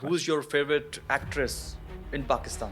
Who's your favorite actress in Pakistan?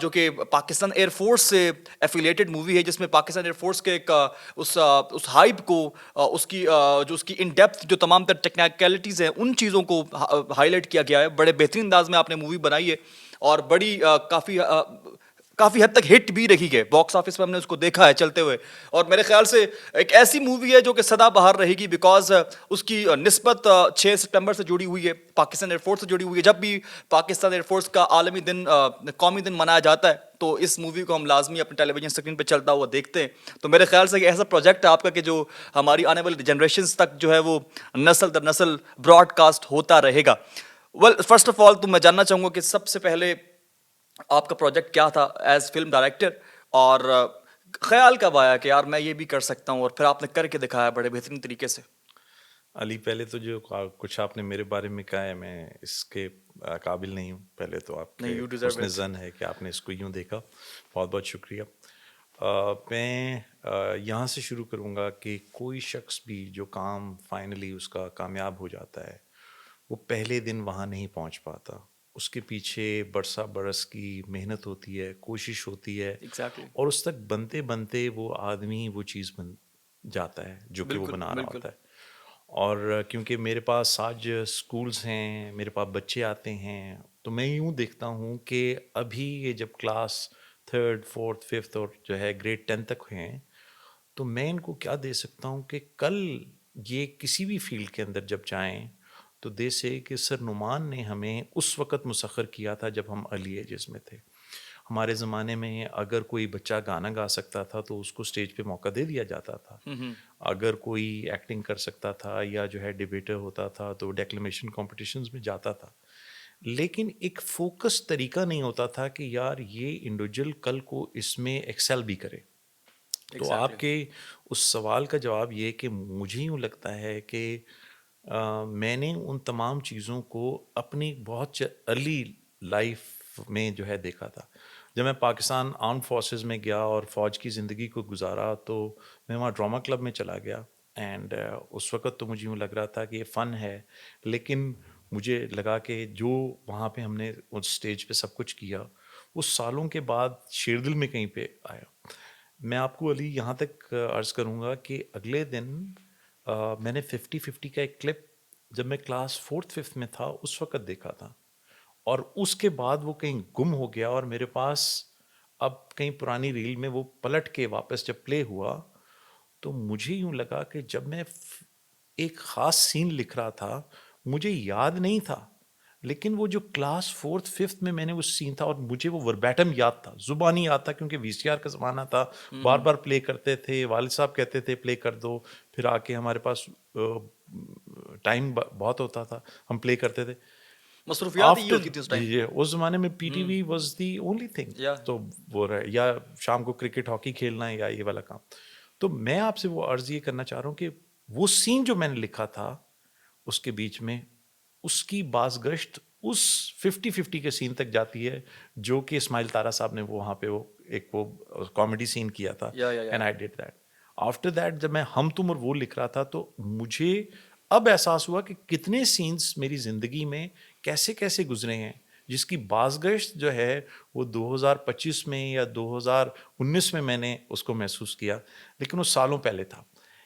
جو کہ Pakistan air force سے ایفیلیٹڈ مووی ہے، جس میں پاکستان ایئر فورس کے ایک اس ہائپ کو اس کی جو اس کی ان ڈیپتھ جو تمام تر ٹیکنیکلٹیز ہیں ان چیزوں کو ہائی لائٹ کیا گیا ہے. بڑے بہترین انداز میں آپ نے مووی بنائی ہے اور بڑی کافی حد تک ہٹ بھی رہی ہے. باکس آفس پہ ہم نے اس کو دیکھا ہے چلتے ہوئے، اور میرے خیال سے ایک ایسی مووی ہے جو کہ سدا بہار رہے گی، بیکاز اس کی نسبت 6 سپٹمبر سے جڑی ہوئی ہے، پاکستان ایئر فورس سے جڑی ہوئی ہے. جب بھی پاکستان ایئر فورس کا عالمی دن قومی دن منایا جاتا ہے تو اس مووی کو ہم لازمی اپنے ٹیلی ویژن اسکرین پہ چلتا ہوا دیکھتے ہیں. تو میرے خیال سے ایک ایسا پروجیکٹ ہے آپ کا کہ جو ہماری آنے والی جنریشنز تک جو ہے وہ نسل در نسل براڈ کاسٹ ہوتا رہے گا. ویل فرسٹ آف آل تو میں جاننا چاہوں گا کہ سب سے پہلے آپ کا پروجیکٹ کیا تھا ایز فلم ڈائریکٹر، اور خیال کب آیا کہ یار میں یہ بھی کر سکتا ہوں، اور پھر آپ نے کر کے دکھایا بڑے بہترین طریقے سے. علی، پہلے تو جو کچھ آپ نے میرے بارے میں کہا ہے میں اس کے قابل نہیں ہوں. پہلے تو آپ نہیں، کے یو ڈیزرو حسن اٹ. زن ہے کہ آپ نے اس کو یوں دیکھا، بہت بہت شکریہ. میں یہاں سے شروع کروں گا کہ کوئی شخص بھی جو کام فائنلی اس کا کامیاب ہو جاتا ہے وہ پہلے دن وہاں نہیں پہنچ پاتا. اس کے پیچھے برسہ برس کی محنت ہوتی ہے، کوشش ہوتی ہے، ایگزیکٹلی. اور اس تک بنتے بنتے وہ آدمی وہ چیز بن جاتا ہے جو کہ وہ بالکل بنا رہا بالکل. ہوتا ہے. اور کیونکہ میرے پاس آج اسکولز ہیں، میرے پاس بچے آتے ہیں، تو میں یوں دیکھتا ہوں کہ ابھی یہ جب کلاس 3rd 4th 5th اور جو ہے گریڈ 10 تک ہیں، تو میں ان کو کیا دے سکتا ہوں کہ کل یہ کسی بھی فیلڈ کے اندر جب جائیں تو دے سے کہ سر نعمان نے ہمیں اس وقت مسخر کیا تھا جب ہم ارلی ایجز میں تھے. ہمارے زمانے میں اگر کوئی بچہ گانا گا سکتا تھا تو اس کو اسٹیج پہ موقع دے دیا جاتا تھا. اگر کوئی ایکٹنگ کر سکتا تھا یا جو ہے ڈیبیٹر ہوتا تھا تو ڈیکلیمیشن کمپٹیشنز میں جاتا تھا. لیکن ایک فوکس طریقہ نہیں ہوتا تھا کہ یار یہ انڈیویجول کل کو اس میں ایکسل بھی کرے. تو آپ کے اس سوال کا جواب یہ کہ مجھے یوں لگتا ہے کہ میں نے ان تمام چیزوں کو اپنی بہت ارلی لائف میں جو ہے دیکھا تھا. جب میں پاکستان آرم فورسز میں گیا اور فوج کی زندگی کو گزارا تو میں وہاں ڈرامہ کلب میں چلا گیا. اینڈ اس وقت تو مجھے یوں لگ رہا تھا کہ یہ فن ہے، لیکن مجھے لگا کہ جو وہاں پہ ہم نے اس اسٹیج پہ سب کچھ کیا وہ سالوں کے بعد شیردل میں کہیں پہ آیا. میں آپ کو علی یہاں تک عرض کروں گا کہ اگلے دن میں نے 50-50 کا ایک کلپ جب میں کلاس 4th 5th میں تھا اس وقت دیکھا تھا، اور اس کے بعد وہ کہیں گم ہو گیا. اور میرے پاس اب کہیں پرانی ریل میں وہ پلٹ کے واپس جب پلے ہوا تو مجھے یوں لگا کہ جب میں ایک خاص سین لکھ رہا تھا مجھے یاد نہیں تھا، لیکن وہ جو کلاس 4th 5th میں نے وہ سین تھا اور مجھے وہ وربیٹم یاد تھا، زبانی یاد تھا، کیونکہ VCR کا زمانہ تھا، بار بار پلے کرتے تھے، والد صاحب کہتے تھے پلے کر دو، پھر آ کے ہمارے پاس ٹائم بہت ہوتا تھا، ہم پلے کرتے تھے. مصروفیات ہی ہوتی تھی اس ٹائم. اس زمانے میں PTV was the only thing. تو وہ یا شام کو کرکٹ ہاکی کھیلنا ہے یا یہ والا کام. تو میں آپ سے وہ عرض یہ کرنا چاہ رہا ہوں کہ وہ سین جو میں نے لکھا تھا اس کے بیچ میں اس کی بازگشت اس 50-50 کے سین تک جاتی ہے جو کہ اسماعیل طارا صاحب نے وہاں پہ وہ ایک وہ کامیڈی سین کیا تھا. And I did that. After that جب میں ہم تم اور وہ لکھ رہا تھا تو مجھے اب احساس ہوا کہ کتنے سینس میری زندگی میں کیسے کیسے گزرے ہیں جس کی بازگشت جو ہے وہ 2025 میں یا 2019 میں نے اس کو محسوس کیا، لیکن وہ سالوں پہلے تھا.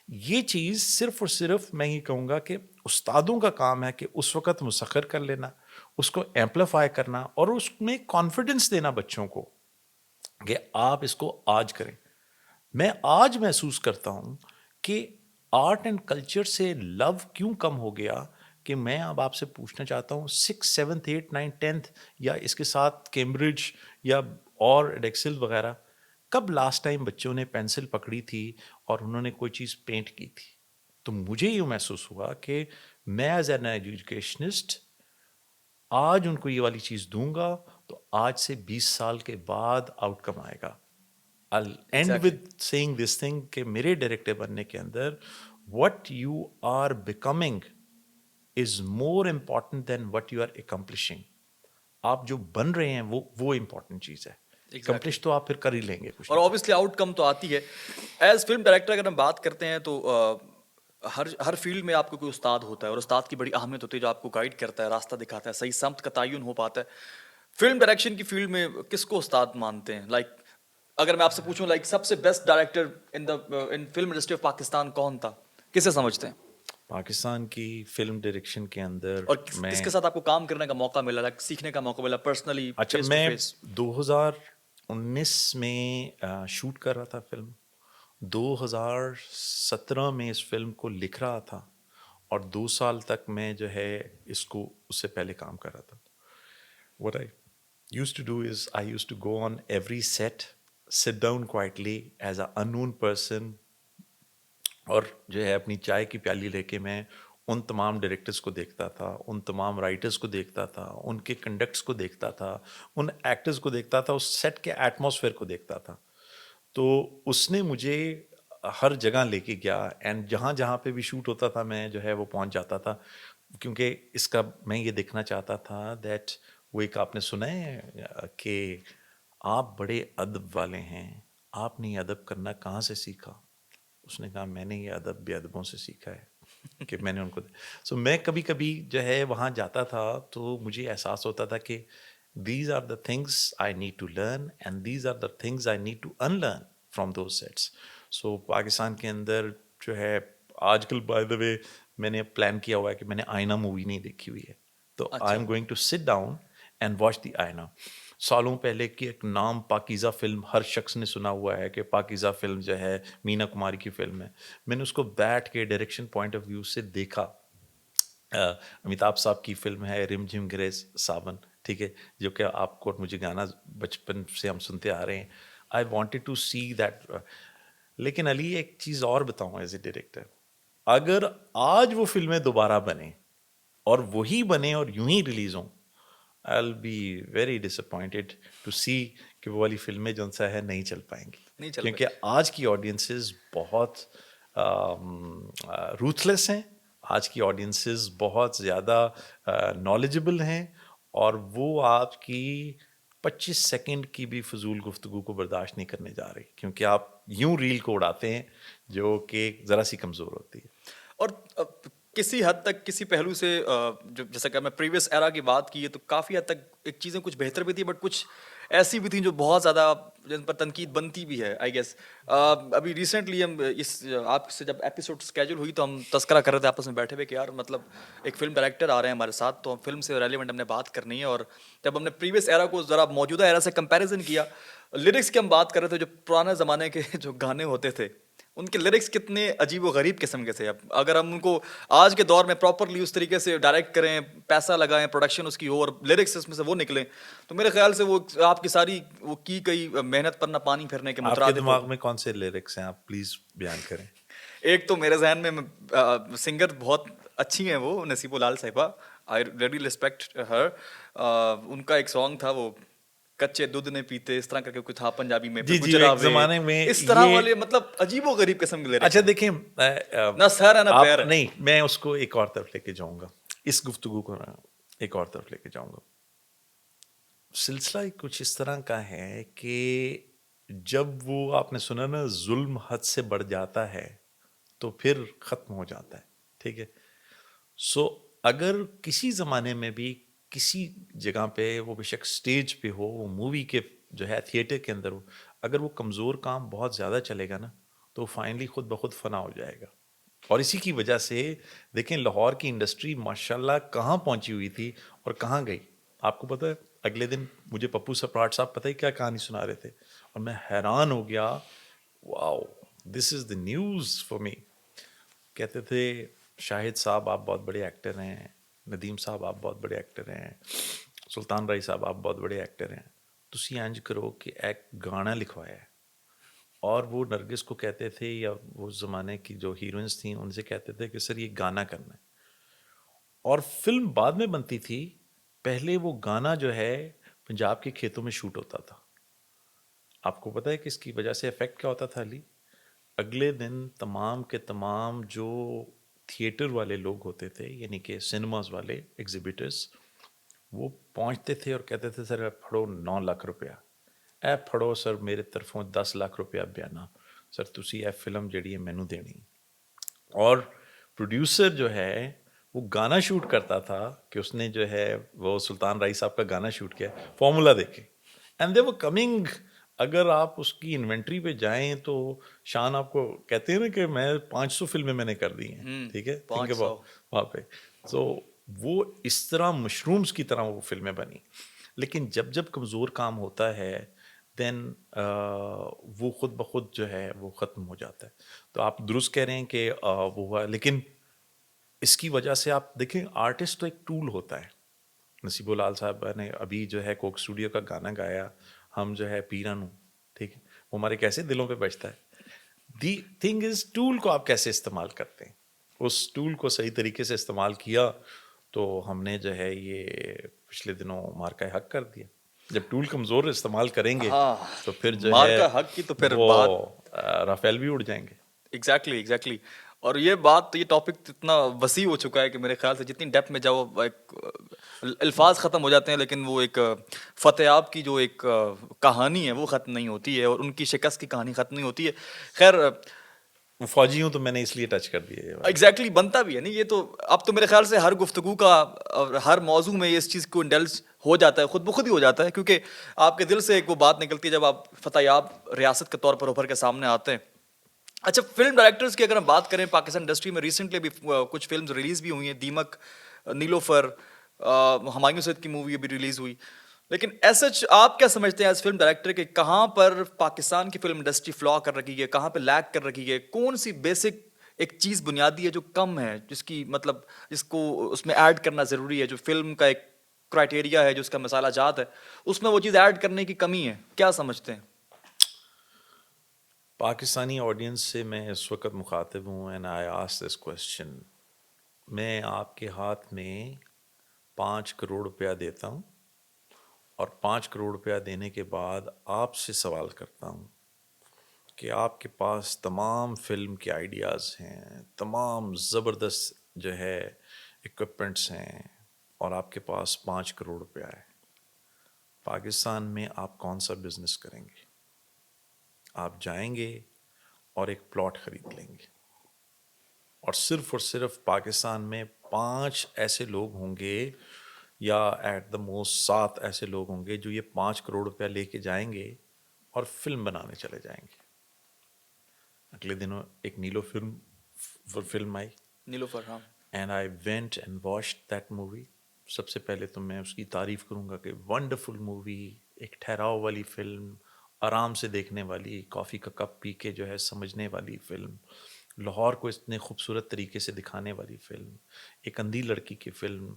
یہ چیز صرف اور صرف میں یہ کہوں گا کہ استادوں کا کام ہے کہ اس وقت مسخر کر لینا، اس کو ایمپلیفائی کرنا اور اس میں کانفیڈنس دینا بچوں کو کہ آپ اس کو آج کریں. میں آج محسوس کرتا ہوں کہ آرٹ اینڈ کلچر سے لو کیوں کم ہو گیا کہ میں اب آپ سے پوچھنا چاہتا ہوں 6 7 8 9 10 یا اس کے ساتھ کیمبرج یا اور ایڈیکسل وغیرہ کب لاسٹ ٹائم بچوں نے پینسل پکڑی تھی اور انہوں نے کوئی چیز پینٹ کی تھی. تو مجھے یوں محسوس ہوا کہ میں ایز این ایجوکیشنسٹ آج ان کو یہ والی چیز دوں گا تو آج سے 20 سال کے بعد آؤٹ کم آئے گا. I'll end with saying this thing کہ میرے ڈائریکٹر بننے کے اندر what you are becoming is more important than what you are accomplishing. آپ جو بن رہے ہیں وہ امپورٹنٹ چیز ہے. اکمپلش تو آپ پھر کر ہی لیں گے کچھ. اور obviously آؤٹ کم تو آتی ہے. ایز فلم ڈائریکٹر اگر ہم بات کرتے ہیں تو ہر فیلڈ میں آپ کو کوئی استاد ہوتا ہے اور استاد کی بڑی اہمیت ہوتی ہے جو آپ کو گائیڈ کرتا ہے، راستہ دکھاتا ہے، صحیح سمت کا تعین ہو پاتا ہے. فلم ڈائریکشن کی فیلڈ میں کس کو استاد مانتے ہیں؟ لائک اگر میں آپ سے پوچھوں لائک سب سے best director in film industry of Pakistan کون تھا، کسے سمجھتے ہیں؟ پاکستان کی فلم ڈائریکشن کے اندر اور میں کس کے ساتھ آپ کو کام کرنے کا موقع ملا، لائک سیکھنے کا موقع ملا پرسنلی اچھا فیس ٹو میں فیس؟ 2019 میں شوٹ کر رہا تھا فلم، 2017 میں اس فلم کو لکھ رہا تھا، اور 2 سال تک میں جو ہے اس کو اس سے پہلے کام کر رہا تھا. What I used to do is I used to go on every set, sit down quietly as an unknown person, اور جو ہے اپنی چائے کی پیالی لے کے میں ان تمام ڈائریکٹرز کو دیکھتا تھا، ان تمام رائٹرز کو دیکھتا تھا، ان کے کنڈکٹس کو دیکھتا تھا، ان ایکٹرز کو دیکھتا تھا، اس سیٹ کے ایٹماسفیئر کو دیکھتا تھا. تو اس نے مجھے ہر جگہ لے کے گیا، اینڈ جہاں جہاں پہ بھی شوٹ ہوتا تھا میں جو ہے وہ پہنچ جاتا تھا، کیونکہ اس کا میں یہ دیکھنا چاہتا تھا دیٹ وہ ایک آپ نے سنا ہے کہ آپ بڑے ادب والے ہیں، آپ نے یہ ادب کرنا کہاں سے سیکھا؟ اس نے کہا میں نے یہ ادب بے ادبوں سے سیکھا ہے کہ میں نے ان کو سو میں کبھی کبھی جو ہے وہاں جاتا تھا تو مجھے احساس ہوتا تھا کہ these are the things I need to learn and these are the things I need to unlearn from those sets. So Pakistan کے اندر جو ہے آج کل بائی دا وے میں نے پلان کیا ہوا ہے کہ میں نے آئینہ مووی نہیں دیکھی ہوئی ہے، تو I am going to sit down and watch the Aina. سالوں پہلے کی ایک نام پاکیزہ فلم ہر شخص نے سنا ہوا ہے کہ پاکیزہ فلم جو ہے مینا کماری کی فلم ہے. میں نے اس کو بیٹھ کے ڈائریکشن پوائنٹ آف ویو سے دیکھا. امیتابھ صاحب کی فلم ہے رم جھم گرے ساون، ٹھیک ہے، جو کہ آپ کو اور مجھے گانا بچپن سے ہم سنتے آ رہے ہیں. I wanted to see that. لیکن علی ایک چیز اور بتاؤں ایز اے ڈائریکٹر، اگر آج وہ فلمیں دوبارہ بنیں اور وہی بنے اور یوں ہی ریلیز ہوں، I'll be very disappointed to see کہ وہ والی فلمیں جو سا ہے نہیں چل پائیں گی، نہیں چل کیونکہ آج کی آڈینسز بہت روتھلیس ہیں، آج کی آڈینسز بہت زیادہ نالجبل ہیں، اور وہ آپ کی 25 سیکنڈ کی بھی فضول گفتگو کو برداشت نہیں کرنے جا رہی، کیونکہ آپ یوں ریل کو اڑاتے ہیں جو کہ ذرا سی کمزور ہوتی ہے. اور کسی حد تک کسی پہلو سے جو جیسا کہ میں پریویس ایرا کی بات کی ہے تو کافی حد تک ایک چیزیں کچھ بہتر بھی تھی، بٹ کچھ ایسی بھی تھیں جو بہت زیادہ جن پر تنقید بنتی بھی ہے آئی گیس. ابھی ریسنٹلی ہم اس آپ سے جب ایپیسوڈ اسکیجول ہوئی تو ہم تذکرہ کر رہے تھے آپس میں بیٹھے ہوئے کہ یار مطلب ایک فلم ڈائریکٹر آ رہے ہیں ہمارے ساتھ، تو فلم سے ریلیونٹ ہم نے بات کرنی ہے. اور جب ہم نے پریویس ایرا کو ذرا موجودہ ایرا سے کمپیریزن کیا، لیرکس کی ہم بات کر رہے تھے، جو پرانے زمانے کے جو گانے ہوتے تھے ان کے لیرکس کتنے عجیب و غریب قسم کے تھے. اب اگر ہم ان کو آج کے دور میں پراپرلی اس طریقے سے ڈائریکٹ کریں، پیسہ لگائیں، پروڈکشن اس کی ہو اور لیرکس اس میں سے وہ نکلیں، تو میرے خیال سے وہ آپ کی ساری وہ کی گئی محنت پر نہ پانی پھرنے کے آپ کے مترادف دماغ ہوگی. میں کون سے لیرکس ہیں؟ آپ پلیز بیان کریں. ایک تو میرے ذہن میں سنگر بہت اچھی ہیں وہ نصیب العال صاحبہ، آئی ریلی ریسپیکٹ ہر. ان کا ایک سانگ تھا وہ کچے دودھ نے پیتے اس طرح کر کے کوئی تھا پنجابی میں، جی جی ایک زمانے میں اس طرح یہ والے مطلب عجیب و غریب قسم کے لیرکس. اچھا دیکھیں نہ سر ہے نہ آپ پیر ہے. نہیں، میں اس کو ایک اور طرف لے کے جاؤں گا، اس گفتگو کو ایک اور طرف لے کے جاؤں گا. سلسلہ کچھ اس طرح کا ہے کہ جب وہ آپ نے سنا نا ظلم حد سے بڑھ جاتا ہے تو پھر ختم ہو جاتا ہے، ٹھیک ہے. سو اگر کسی زمانے میں بھی کسی جگہ پہ وہ بے شک اسٹیج پہ ہو، وہ مووی کے جو ہے تھیٹر کے اندر ہو، اگر وہ کمزور کام بہت زیادہ چلے گا نا تو فائنلی خود بخود فنا ہو جائے گا. اور اسی کی وجہ سے دیکھیں لاہور کی انڈسٹری ماشاءاللہ کہاں پہنچی ہوئی تھی اور کہاں گئی. آپ کو پتہ ہے اگلے دن مجھے پپو سپراٹ صاحب پتہ ہی کیا کہانی سنا رہے تھے، اور میں حیران ہو گیا، واو دس از دا نیوز فار می. کہتے تھے شاہد صاحب آپ بہت بڑے ایکٹر ہیں، ندیم صاحب آپ بہت بڑے ایکٹر ہیں، سلطان رائی صاحب آپ بہت بڑے ایکٹر ہیں، تسی انج کرو کہ ایک گانا لکھوایا ہے. اور وہ نرگس کو کہتے تھے یا وہ زمانے کی جو ہیروئنس تھیں ان سے کہتے تھے کہ سر یہ گانا کرنا ہے. اور فلم بعد میں بنتی تھی، پہلے وہ گانا جو ہے پنجاب کے کھیتوں میں شوٹ ہوتا تھا. آپ کو پتہ ہے کہ اس کی وجہ سے افیکٹ کیا ہوتا تھا علی؟ اگلے دن تمام کے تمام جو تھیٹر والے لوگ ہوتے تھے، یعنی کہ سنیماز والے ایگزیبیٹرز، وہ پہنچتے تھے اور کہتے تھے سر پھڑو 9 لاکھ روپیہ، اے پھڑو سر میرے طرفوں 10 لاکھ روپیہ بیانا، سر تسی اے فلم جڑی ہے مینوں دینی. اور پروڈیوسر جو ہے وہ گانا شوٹ کرتا تھا کہ اس نے جو ہے وہ سلطان رائی صاحب کا گانا شوٹ کیا فارمولا دیکھے اینڈ دے ور کمنگ. اگر آپ اس کی انوینٹری پہ جائیں تو شان آپ کو کہتے ہیں نا کہ میں 500 فلمیں میں نے کر دی ہیں, ٹھیک ہے, تھنک اباؤٹ وہاں پہ. سو وہ اس طرح مشرومز کی طرح وہ فلمیں بنی. لیکن جب جب کمزور کام ہوتا ہے دین وہ خود بخود جو ہے وہ ختم ہو جاتا ہے. تو آپ درست کہہ رہے ہیں کہ وہ ہوا, لیکن اس کی وجہ سے آپ دیکھیں آرٹسٹ تو ایک ٹول ہوتا ہے. نصیب العال صاحب نے ابھی جو ہے کوک اسٹوڈیو کا گانا گایا, ہم جو ہے پیرانو, ٹھیک ہے, وہ ہمارے کیسے دلوں پہ بجتا ہے. دی تھنگ از ٹول کو آپ کیسے استعمال کرتے ہیں. اس ٹول کو صحیح طریقے سے استعمال کیا تو ہم نے جو ہے یہ پچھلے دنوں مارکہ حق کر دیا. جب ٹول کمزور استعمال کریں گے تو پھر جو ہے مارکہ حق کی تو پھر بات رافیل بھی اڑ جائیں گے. ایگزیکٹلی. اور یہ بات یہ ٹاپک اتنا وسیع ہو چکا ہے کہ میرے خیال سے جتنی ڈیپتھ میں جاؤ ایک الفاظ ختم ہو جاتے ہیں, لیکن وہ ایک فتح یاب کی جو ایک کہانی ہے وہ ختم نہیں ہوتی ہے, اور ان کی شکست کی کہانی ختم نہیں ہوتی ہے. خیر وہ فوجی ہوں تو میں نے اس لیے ٹچ کر دیا. ایگزیکٹلی بنتا بھی ہے نہیں, یہ تو اب تو میرے خیال سے ہر گفتگو کا اور ہر موضوع میں اس چیز کو انڈلج ہو جاتا ہے, خود بخود ہی ہو جاتا ہے, کیونکہ آپ کے دل سے ایک وہ بات نکلتی ہے جب آپ فتح یاب ریاست کے طور پر ابھر کے سامنے آتے ہیں. اچھا, فلم ڈائریکٹرز کی اگر ہم بات کریں پاکستان انڈسٹری میں ریسنٹلی بھی کچھ فلمز ریلیز بھی ہوئی ہیں, دیمک, نیلوفر, ہمایوں سعید کی مووی ابھی ریلیز ہوئی. لیکن ایسا آپ کیا سمجھتے ہیں ایز فلم ڈائریکٹر کہ کہاں پر پاکستان کی فلم انڈسٹری فلا کر رکھی ہے, کہاں پہ لیک کر رکھی ہے, کون سی بیسک ایک چیز بنیادی ہے جو کم ہے, جس کی مطلب جس کو اس میں ایڈ کرنا ضروری ہے, جو فلم کا ایک کرائٹیریا ہے, جو اس کا مسالہ جات ہے, اس میں وہ چیز ایڈ کرنے کی کمی ہے, کیا سمجھتے ہیں؟ پاکستانی آڈینس سے میں اس وقت مخاطب ہوں and I ask this question. میں آپ کے ہاتھ میں 5 کروڑ روپیہ دیتا ہوں اور 5 کروڑ روپیہ دینے کے بعد آپ سے سوال کرتا ہوں کہ آپ کے پاس تمام فلم کے آئیڈیاز ہیں, تمام زبردست جو ہے اکوپمنٹس ہیں, اور آپ کے پاس 5 کروڑ روپیہ ہے. پاکستان میں آپ کون سا بزنس کریں گے؟ آپ جائیں گے اور ایک پلاٹ خرید لیں گے, اور صرف پاکستان میں 5 ایسے لوگ ہوں گے یا ایٹ دا موسٹ 7 ایسے لوگ ہوں گے جو یہ 5 کروڑ روپیہ لے کے جائیں گے اور فلم بنانے چلے جائیں گے. اگلے دنوں ایک نیلو فلم آئی, نیلوفر, ہاں, and I went and watched that movie. سب سے پہلے تو میں اس کی تعریف کروں گا کہ ونڈرفل مووی, ایک ٹھہراؤ والی فلم, آرام سے دیکھنے والی, کافی کا کپ پی کے جو ہے سمجھنے والی فلم, لاہور کو اتنے خوبصورت طریقے سے دکھانے والی فلم, ایک اندھی لڑکی کی فلم.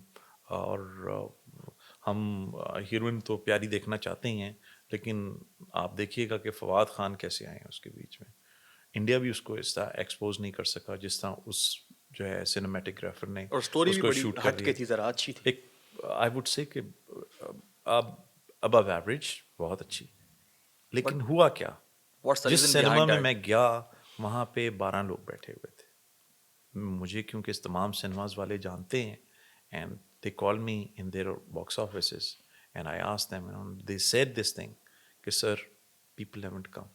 اور ہم ہیروئن تو پیاری دیکھنا چاہتے ہی ہیں, لیکن آپ دیکھیے گا کہ فواد خان کیسے آئے ہیں اس کے بیچ میں. انڈیا بھی اس کو اس طرح ایکسپوز نہیں کر سکا جس طرح اس جو ہے سنیمیٹوگرافر نے اور سٹوری اس بھی کو بڑی شوٹ ہٹ کر کے دیا. تھی, ذرا اچھی تھی, ایک آئی وڈ سے کہ ابو ایوریج, بہت اچھی. لیکن ہوا کیا, جس سنیما میں میں گیا وہاں پہ 12 لوگ بیٹھے ہوئے تھے. مجھے کیونکہ اس تمام سنیماز والے جانتے ہیں, and they call me in their box offices and I ask them, they said this thing کہ سر پیپل ہیونٹ کم.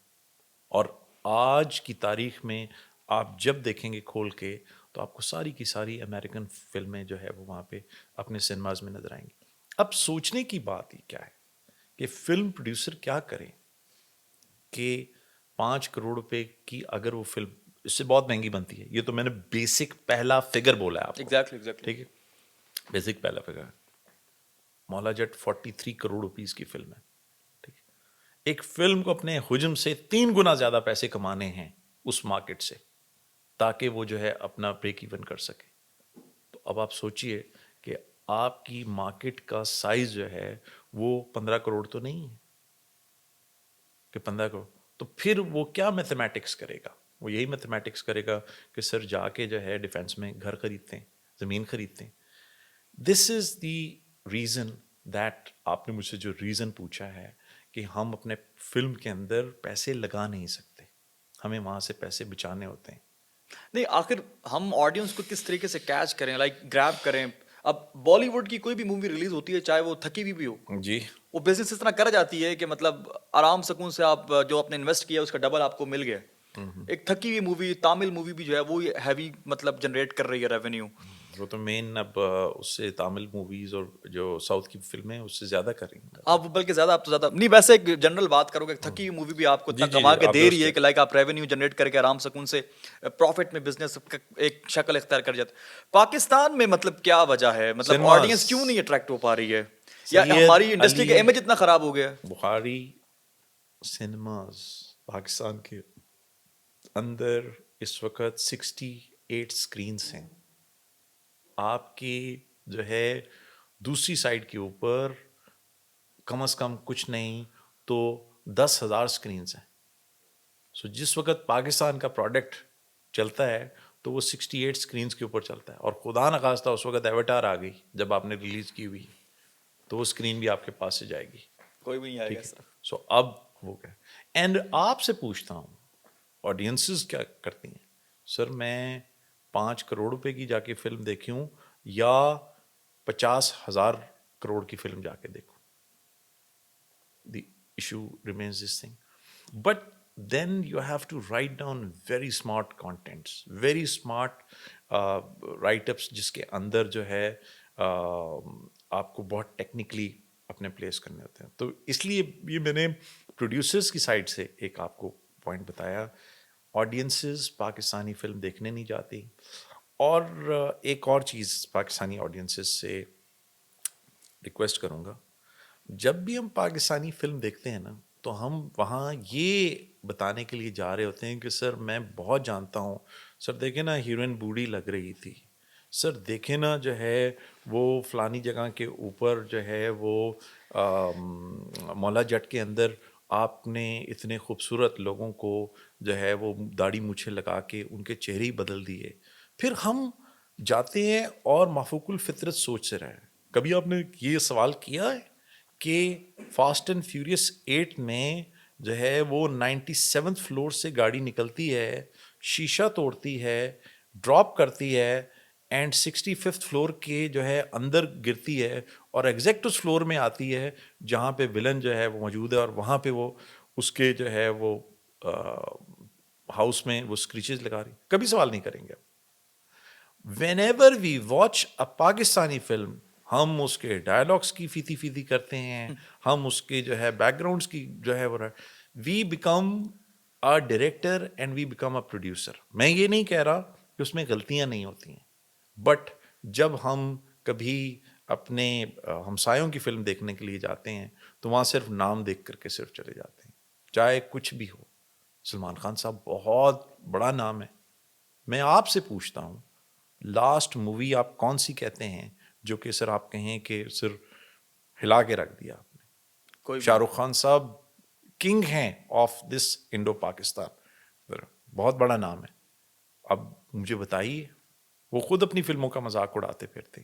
اور آج کی تاریخ میں آپ جب دیکھیں گے کھول کے تو آپ کو ساری کی ساری امریکن فلمیں جو ہے وہ وہاں پہ اپنے سنیماز میں نظر آئیں گی. اب سوچنے کی بات ہی کیا ہے کہ فلم پروڈیوسر کیا کریں کہ 5 کروڑ روپے کی اگر وہ فلم اس سے بہت مہنگی بنتی ہے. یہ تو میں نے بیسک پہلا فگر بولا ہے آپ کو, ایگزیکٹلی, ٹھیک ہے, بیسک پہلا فگر. مولا جٹ 43 کروڑ روپیز کی فلم ہے, ٹھیک ہے. ایک فلم کو اپنے حجم سے 3 گنا زیادہ پیسے کمانے ہیں اس مارکیٹ سے تاکہ وہ جو ہے اپنا بریک ایون کر سکے. تو اب آپ سوچئے کہ آپ کی مارکیٹ کا سائز جو ہے وہ 15 کروڑ تو نہیں ہے کہ 15 کروڑ, تو پھر وہ کیا میتھمیٹکس کرے گا؟ وہ یہی میتھمیٹکس کرے گا کہ سر جا کے جو ہے ڈیفینس میں گھر خریدتے ہیں, زمین خریدتے ہیں. دس از دی ریزن دیٹ آپ نے مجھ سے جو ریزن پوچھا ہے کہ ہم اپنے فلم کے اندر پیسے لگا نہیں سکتے, ہمیں وہاں سے پیسے بچانے ہوتے ہیں. نہیں, آخر ہم آڈینس کو کس طریقے سے کیچ کریں, لائک گریب کریں. اب بالی ووڈ کی کوئی بھی مووی ریلیز ہوتی ہے, چاہے وہ تھکی ہوئی ہو, جی, وہ بزنس اس طرح کر جاتی ہے کہ مطلب آرام سکون سے آپ جو آپ نے انویسٹ کیا اس کا ڈبل آپ کو مل گیا. ایک تھکی ہوئی مووی, تامل مووی بھی جو ہے وہ ہیوی مطلب جنریٹ کر رہی ہے ریونیو. وہ تو مین اب اس سے تامل موویز اور جو ساؤتھ کی فلمیں اس سے زیادہ کریں گے. آپ بلکہ زیادہ آپ تو زیادہ نہیں، ویسے ایک جنرل بات کرو کہ تھکی مووی بھی آپ کو جی اتنا جی کما کے آپ دے درست رہی ہے ہے. کہ لائک آپ ریونیو جنریٹ کر کے آرام سکون سے پروفٹ میں بزنس ایک شکل اختیار کر جاتے. پاکستان میں مطلب کیا وجہ ہے، مطلب سنیماز آڈینس کیوں نہیں اٹریکٹ ہو پا رہی ہے، یا سید ہماری انڈسٹری کا علی امیج اتنا خراب ہو گیا ہے؟ بخاری سنیماز پاکستان کے اندر اس وقت 68 اسکرینس ہیں. آپ کی جو ہے دوسری سائڈ کے اوپر کم از کم کچھ نہیں تو 10,000 اسکرینس ہیں. سو جس وقت پاکستان کا پروڈکٹ چلتا ہے تو وہ 68 اسکرینس کے اوپر چلتا ہے. اور خدا نخواستہ اس وقت ایوٹار آ گئی جب آپ نے ریلیز کی ہوئی تو وہ اسکرین بھی آپ کے پاس سے جائے گی. کوئی بھی نہیں آئے گا ٹھیک ہے. اس طرح. سو اب ہو گیا. اینڈ آپ سے پوچھتا ہوں آڈینسز کیا کرتی ہیں. سر میں 5 کروڑ روپے کی جا کے فلم دیکھی ہوں یا 50,000 کروڑ کی فلم جا کے دیکھوں. The issue remains this thing. But then you have to write down very smart contents, very smart write ups جس کے اندر جو ہے آپ کو بہت ٹیکنیکلی اپنے پلیس کرنے ہوتے ہیں. تو اس لیے یہ میں نے پروڈیوسرز کی سائڈ سے ایک آپ کو پوائنٹ بتایا. آڈینسز پاکستانی فلم دیکھنے نہیں جاتی. اور ایک اور چیز پاکستانی آڈینسز سے ریکویسٹ کروں گا, جب بھی ہم پاکستانی فلم دیکھتے ہیں نا تو ہم وہاں یہ بتانے کے لیے جا رہے ہوتے ہیں کہ سر میں بہت جانتا ہوں, سر دیکھیں نا ہیروئن بوڑھی لگ رہی تھی, سر دیکھیں نا جو ہے وہ فلانی جگہ کے اوپر جو ہے وہ مولا جٹ کے اندر آپ نے اتنے خوبصورت لوگوں کو جو ہے وہ داڑھی مونچھیں لگا کے ان کے چہرے ہی بدل دیے. پھر ہم جاتے ہیں اور مافوق الفطرت سوچ سے رہے. کبھی آپ نے یہ سوال کیا ہے کہ فاسٹ اینڈ فیوریس 8 میں جو ہے وہ 97 فلور سے گاڑی نکلتی ہے, شیشہ توڑتی ہے, ڈراپ کرتی ہے اینڈ 65 فلور کے جو ہے اندر گرتی ہے اور ایگزیکٹ اس فلور میں آتی ہے جہاں پہ ولن جو ہے وہ موجود ہے, اور وہاں پہ وہ اس کے جو ہے وہ ہاؤس میں وہ اسکریچز لگا رہی. کبھی سوال نہیں کریں گے. whenever we watch a Pakistani film ہم اس کے ڈائلاگس کی فیتی فیتی کرتے ہیں, ہم اس کے جو ہے بیک گراؤنڈس کی جو ہے وہ we become a director and we become a producer. میں یہ نہیں کہہ رہا کہ اس میں غلطیاں نہیں ہوتی ہیں, بٹ جب ہم کبھی اپنے ہمسایوں کی فلم دیکھنے کے لیے جاتے ہیں تو وہاں صرف نام دیکھ کر کے صرف چلے جاتے ہیں, چاہے کچھ بھی ہو. سلمان خان صاحب بہت بڑا نام ہے. میں آپ سے پوچھتا ہوں لاسٹ مووی آپ کون سی کہتے ہیں جو کہ سر آپ کہیں کہ سر ہلا کے رکھ دیا آپ نے؟ کوئی شاہ رخ خان صاحب کنگ ہیں آف دس انڈو پاکستان, بہت بڑا نام ہے. اب مجھے بتائیے, وہ خود اپنی فلموں کا مذاق اڑاتے پھرتے.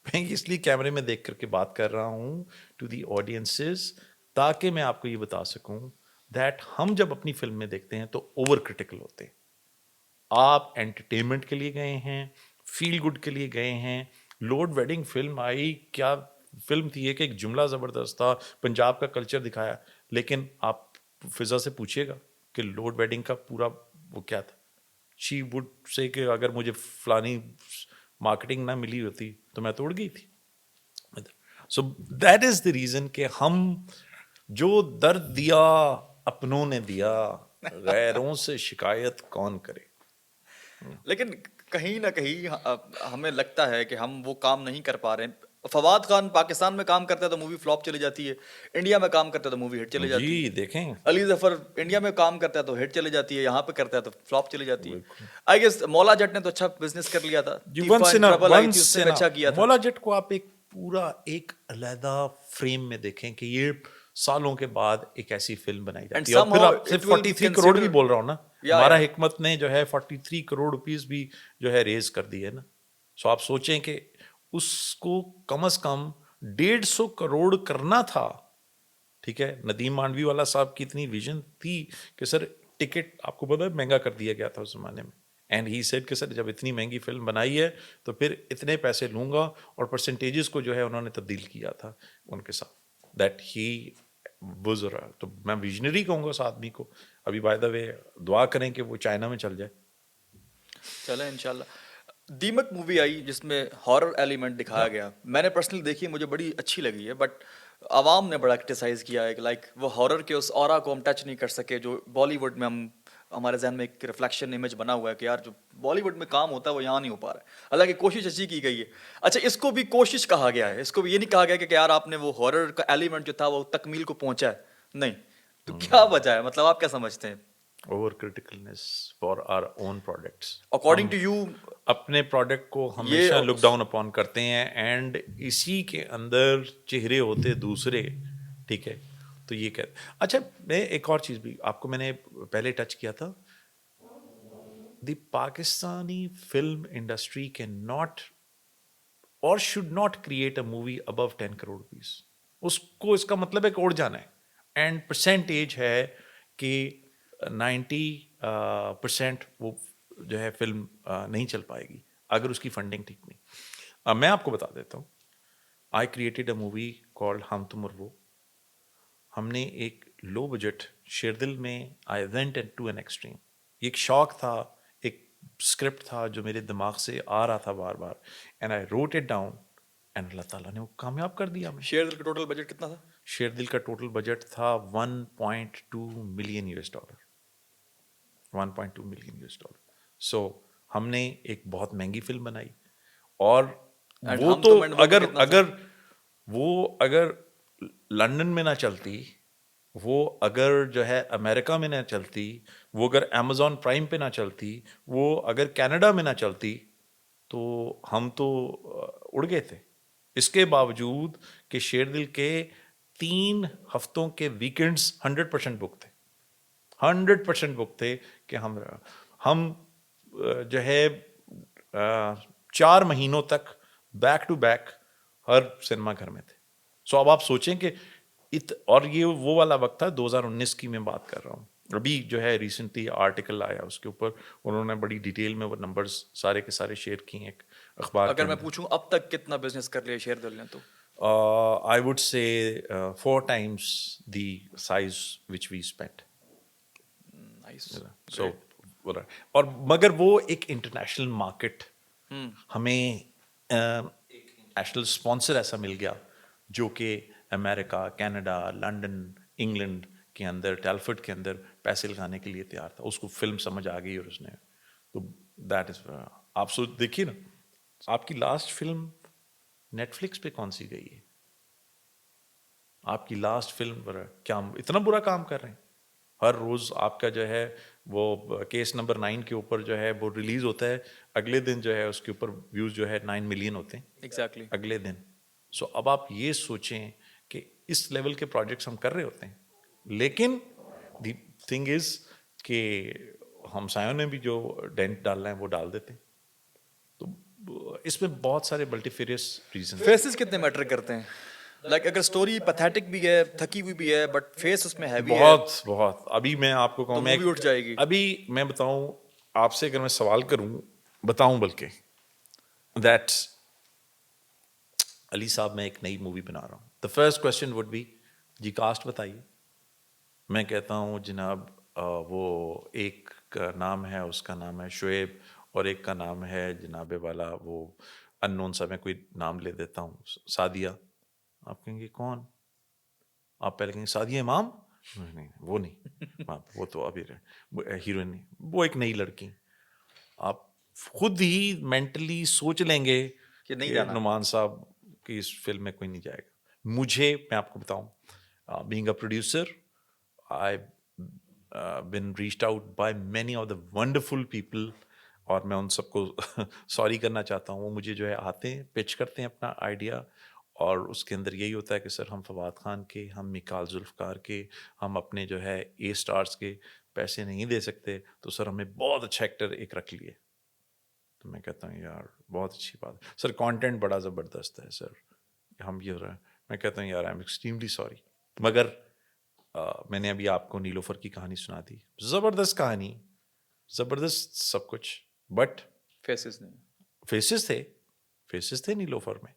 میں اس لیے کیمرے میں دیکھ کر کے بات کر رہا ہوں ٹو دی آڈینسز تاکہ میں آپ کو یہ بتا سکوں دیٹ ہم جب اپنی فلم میں دیکھتے ہیں تو اوور کرٹیکل ہوتے ہیں. آپ انٹرٹینمنٹ کے لیے گئے ہیں, فیل گڈ کے لیے گئے ہیں. لورڈ ویڈنگ فلم آئی, کیا فلم تھی, ایک جملہ زبردست تھا, پنجاب کا کلچر دکھایا. لیکن آپ فضا سے پوچھیے گا کہ لورڈ ویڈنگ کا پورا وہ کیا تھا. شی وڈ سے کہ اگر مجھے فلانی مارکیٹنگ نہ ملی ہوتی تو میں توڑ گئی تھی. So that is the reason کہ ہم جو درد دیا اپنوں نے دیا, غیروں سے شکایت کون کرے. لیکن کہیں نہ کہیں ہمیں لگتا ہے کہ ہم وہ کام نہیں کر پا رہے ہیں. فواد خان پاکستان میں کام کرتا ہے تو مووی فلاپ چلی جاتی ہے, انڈیا میں کام کرتا ہے تو مووی ہٹ چلی جاتی ہے. جی دیکھیں, علی ظفر انڈیا میں کام کرتا ہے تو ہٹ چلی جاتی ہے, یہاں پہ کرتا ہے تو فلاپ چلی جاتی ہے. آئی گیس مولا جٹ نے تو اچھا بزنس کر لیا تھا, ٹربل آئی تھی اس نے اچھا کیا تھا. مولا جٹ کو آپ ایک پورا ایک علیحدہ فریم میں دیکھیں کہ یہ سالوں کے بعد ایک ایسی فلم بنائی جاتی ہے. اور پھر آپ صرف 43 کروڑ بھی بول رہا ہوں نا, ہمارا حکمت نے جو ہے 43 کروڑ روپیز بھی جو ہے ریز کر دی ہے نا. سو آپ سوچیں کہ اس کو کم از کم 150 کروڑ کرنا تھا. ٹھیک ہے, ندیم مانڈوی والا صاحب کی اتنی ویژن تھی کہ سر ٹکٹ آپ کو پتا ہے مہنگا کر دیا گیا تھا اس زمانے میں. اینڈ ہی سیڈ کہ سر جب اتنی مہنگی فلم بنائی ہے تو پھر اتنے پیسے لوں گا, اور پرسنٹیجز کو جو ہے انہوں نے تبدیل کیا تھا ان کے ساتھ. دیٹ ہی واز, تو میں ویژنری کہوں گا اس آدمی کو. ابھی بائی دا وے دعا کریں کہ وہ چائنا میں چل جائے. چلیں انشاءاللہ. دیمک مووی آئی جس میں ہارر ایلیمنٹ دکھایا گیا, میں نے پرسنلی دیکھی, مجھے بڑی اچھی لگی ہے, بٹ عوام نے بڑا کرٹیسائز کیا ہے کہ لائک وہ ہارر کے اس اورا کو ہم ٹچ نہیں کر سکے جو بالی ووڈ میں ہمارے ذہن میں ایک ریفلیکشن امیج بنا ہوا ہے کہ یار جو بالی ووڈ میں کام ہوتا ہے وہ یہاں نہیں ہو پا رہا ہے. حالانکہ کوشش اچھی کی گئی ہے. اچھا, اس کو بھی کوشش کہا گیا ہے, اس کو بھی یہ نہیں کہا گیا کہ یار آپ نے وہ ہارر کا ایلیمنٹ جو تھا وہ تکمیل کو پہنچا ہے, نہیں. تو کیا وجہ ہے, مطلب آپ کیا سمجھتے ہیں؟ Over criticalness for our own products. According to you اپنے پروڈکٹ کو یہ ہمیشہ لک ڈاؤن اپون کرتے ہیں اینڈ اسی کے اندر چہرے ہوتے دوسرے, ٹھیک ہے, تو یہ کہتے. اچھا, میں ایک اور چیز بھی آپ کو میں نے پہلے ٹچ کیا تھا, the Pakistani film industry can not or should not create a movie above 10 crore rupees. اس کو اس کا مطلب ہے کہ اڑ جانا ہے, اینڈ پرسینٹیج ہے کہ 90% وہ جو ہے فلم نہیں چل پائے گی اگر اس کی فنڈنگ ٹھیک نہیں. میں آپ کو بتا دیتا ہوں, I created a movie called ہم تم اور وہ. ہم نے ایک لو بجٹ شیردل میں I went to an extreme. یہ ایک شوق تھا, ایک اسکرپٹ تھا جو میرے دماغ سے آ رہا تھا بار بار, and I wrote it down, and اللہ تعالیٰ نے وہ کامیاب کر دیا. ہمیں شیئر دل کا ٹوٹل بجٹ کتنا تھا؟ شیر دل کا ٹوٹل بجٹ تھا $1.2 million. 1.2 million US dollar. سو ہم نے ایک بہت مہنگی فلم بنائی, اور وہ تو اگر لنڈن میں نہ چلتی, وہ اگر جو ہے امریکہ میں نہ چلتی, وہ اگر امیزون پرائم پہ نہ چلتی, وہ اگر کینیڈا میں نہ چلتی, تو ہم تو اڑ گئے تھے. اس کے باوجود کہ شیر دل کے 3 ہفتوں کے ویکینڈز 100% بک تھے, 100% بک تھے, کہ ہم جو ہے 4 مہینوں تک بیک ٹو بیک ہر سنیما گھر میں تھے. سو اب آپ سوچیں کہ اور یہ وہ والا وقت تھا 2019 کی میں بات کر رہا ہوں. ابھی جو ہے ریسنٹلی آرٹیکل آیا, اس کے اوپر انہوں نے بڑی ڈیٹیل میں وہ نمبرز سارے کے سارے شیئر کیے ایک اخبار. اگر میں پوچھوں اب تک کتنا بزنس کر لیا شیئر دل نے, تو I would say 4 times the size which we spent. So, اور مگر وہ ایک انٹرنیشنل مارکیٹ, ہمیں نیشنل اسپانسر ایسا مل گیا جو کہ امریکہ, کینیڈا, لنڈن, انگلینڈ کے اندر, ٹیلفرڈ کے اندر پیسے لگانے کے لیے تیار تھا. اس کو فلم سمجھ آ گئی, اور اس نے تو دیٹ از. آپ دیکھیے نا, آپ کی لاسٹ فلم نیٹ فلکس پہ کون سی گئی ہے؟ آپ کی لاسٹ فلم پر کیا اتنا برا کام کر رہے ہیں؟ ہر روز آپ کا جو ہے وہ کیس نمبر 9 کے اوپر جو ہے وہ ریلیز ہوتا ہے, اگلے دن جو ہے اس کے اوپر ویوز جو ہے 9 ملین ہوتے ہیں ایگزیکٹلی اگلے دن. سو اب آپ یہ سوچیں کہ اس لیول کے پروجیکٹس ہم کر رہے ہوتے ہیں, لیکن دی تھنگ از کہ ہمسایوں نے بھی جو ڈینٹ ڈالنا ہے وہ ڈال دیتے ہیں. تو اس میں بہت سارے ملٹیفیریس ریزن. فیسز کتنے میٹر کرتے ہیں؟ لائک اگر اسٹوری پیتھیٹک بھی ہے, تھکی ہوئی بھی ہے, بٹ فیس اس میں ہیوی ہے, بہت. ابھی میں آپ کو کہوں, میں اٹھ جائے گی. ابھی میں بتاؤں آپ سے, اگر میں سوال کروں بتاؤں بلکہ دیٹ علی صاحب میں ایک نئی مووی بنا رہا ہوں, the first question would be جی کاسٹ بتائیے. میں کہتا ہوں جناب وہ ایک کا نام ہے, اس کا نام ہے شعیب, اور ایک کا نام ہے جناب والا وہ ان نون سا, میں کوئی نام لے دیتا ہوں, سعدیہ. آپ کہیں گے کون؟ آپ پہلے کہیں گے سعدیہ امام. نہیں, وہ نہیں, وہ تو ابھی ہیروئن نہیں, وہ ایک نئی لڑکی. آپ خود ہی مینٹلی سوچ لیں گے کہ نعمان صاحب کی اس فلم میں کوئی نہیں جائے گا. مجھے, میں آپ کو بتاؤں, being a producer, I been reached out by many of the wonderful people, اور میں ان سب کو سوری کرنا چاہتا ہوں. وہ مجھے جو ہے آتے ہیں, پچ کرتے ہیں اپنا آئیڈیا, اور اس کے اندر یہی ہوتا ہے کہ سر ہم فواد خان کے, ہم میکال ذوالفقار کے, ہم اپنے جو ہے اے اسٹارز کے پیسے نہیں دے سکتے, تو سر ہمیں بہت اچھا ایکٹر ایک رکھ لیے. تو میں کہتا ہوں یار بہت اچھی بات ہے سر, کانٹینٹ بڑا زبردست ہے سر, ہم یہ ہو رہا ہے. میں کہتا ہوں یار آئی ایم ایکسٹریملی سوری. مگر میں نے ابھی آپ کو نیلوفر کی کہانی سنا دی, زبردست کہانی, زبردست سب کچھ, بٹ فیسز تھے نیلوفر میں.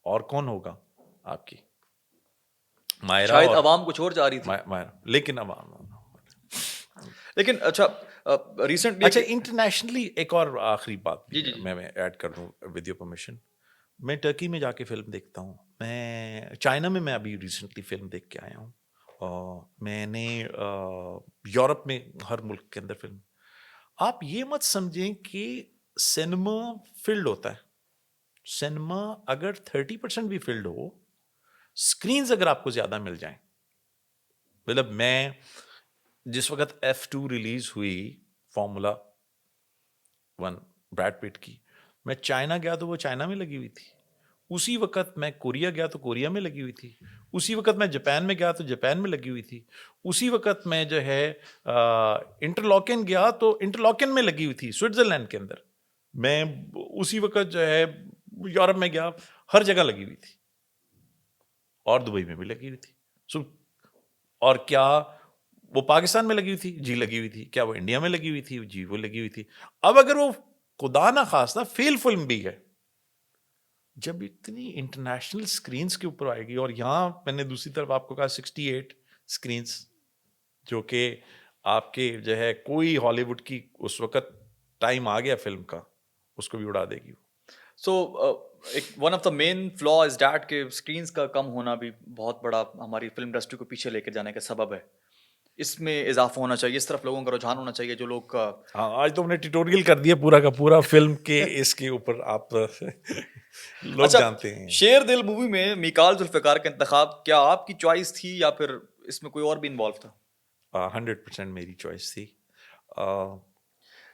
اور کون ہوگا آپ کی مائرہ, شاید عوام کچھ اور جا رہی تھی, لیکن عوام. لیکن اچھا ریسنٹلی اچھا انٹرنیشنلی ایک اور آخری بات بھی میں ایڈ کر دوں ود یور پرمیشن. میں ٹرکی میں جا کے فلم دیکھتا ہوں, میں چائنا میں ابھی ریسنٹلی فلم دیکھ کے آیا ہوں, میں نے یورپ میں ہر ملک کے اندر فلم. آپ یہ مت سمجھیں کہ سنیما فلڈ ہوتا ہے. سنیما اگر 30% بھی فلڈ ہو, اسکرینز اگر آپ کو زیادہ مل جائیں, مطلب میں جس وقت F2 ریلیز ہوئی فارمولا 1 بریڈ پٹ کی, میں چائنا گیا تو وہ چائنا میں لگی ہوئی تھی. اسی وقت میں کوریا گیا تو کوریا میں لگی ہوئی تھی. اسی وقت میں جاپان میں گیا تو جاپان میں لگی ہوئی تھی. اسی وقت میں جو ہے انٹرلاکن گیا تو انٹرلاکن میں لگی ہوئی تھی سوئٹزرلینڈ کے اندر. میں اسی وقت جو ہے یورپ میں گیا, ہر جگہ لگی ہوئی تھی, اور دبئی میں بھی لگی ہوئی تھی. اور کیا وہ پاکستان میں لگی ہوئی تھی؟ جی لگی ہوئی تھی. کیا وہ انڈیا میں لگی ہوئی تھی؟ جی وہ لگی ہوئی تھی. اب اگر وہ خدا نہ خواستہ فیل فلم بھی ہے, جب اتنی انٹرنیشنل اسکرینس کے اوپر آئے گی, اور یہاں میں نے دوسری طرف آپ کو کہا 68 اسکرینس, جو کہ آپ کے جو ہے کوئی ہالی ووڈ کی اس وقت ٹائم آ گیا فلم کا, اس کو بھی اڑا دے گی. سو ون آف دا مین فلا از دیٹ کہ اسکرینس کا کم ہونا بھی بہت بڑا ہماری فلم انڈسٹری کو پیچھے لے کے جانے کا سبب ہے. اس میں اضافہ ہونا چاہیے, اس طرف لوگوں کا رجحان ہونا چاہیے. جو لوگ ہاں, آج تو ہم نے ٹیٹوریل کر دیا پورا کا پورا فلم کے اس کے اوپر, آپ لوگ جانتے ہیں. شیر دل مووی میں میکال ذوالفقار کا انتخاب کیا آپ کی چوائس تھی یا پھر اس میں کوئی اور بھی انوالو تھا؟ 100% میری چوائس تھی.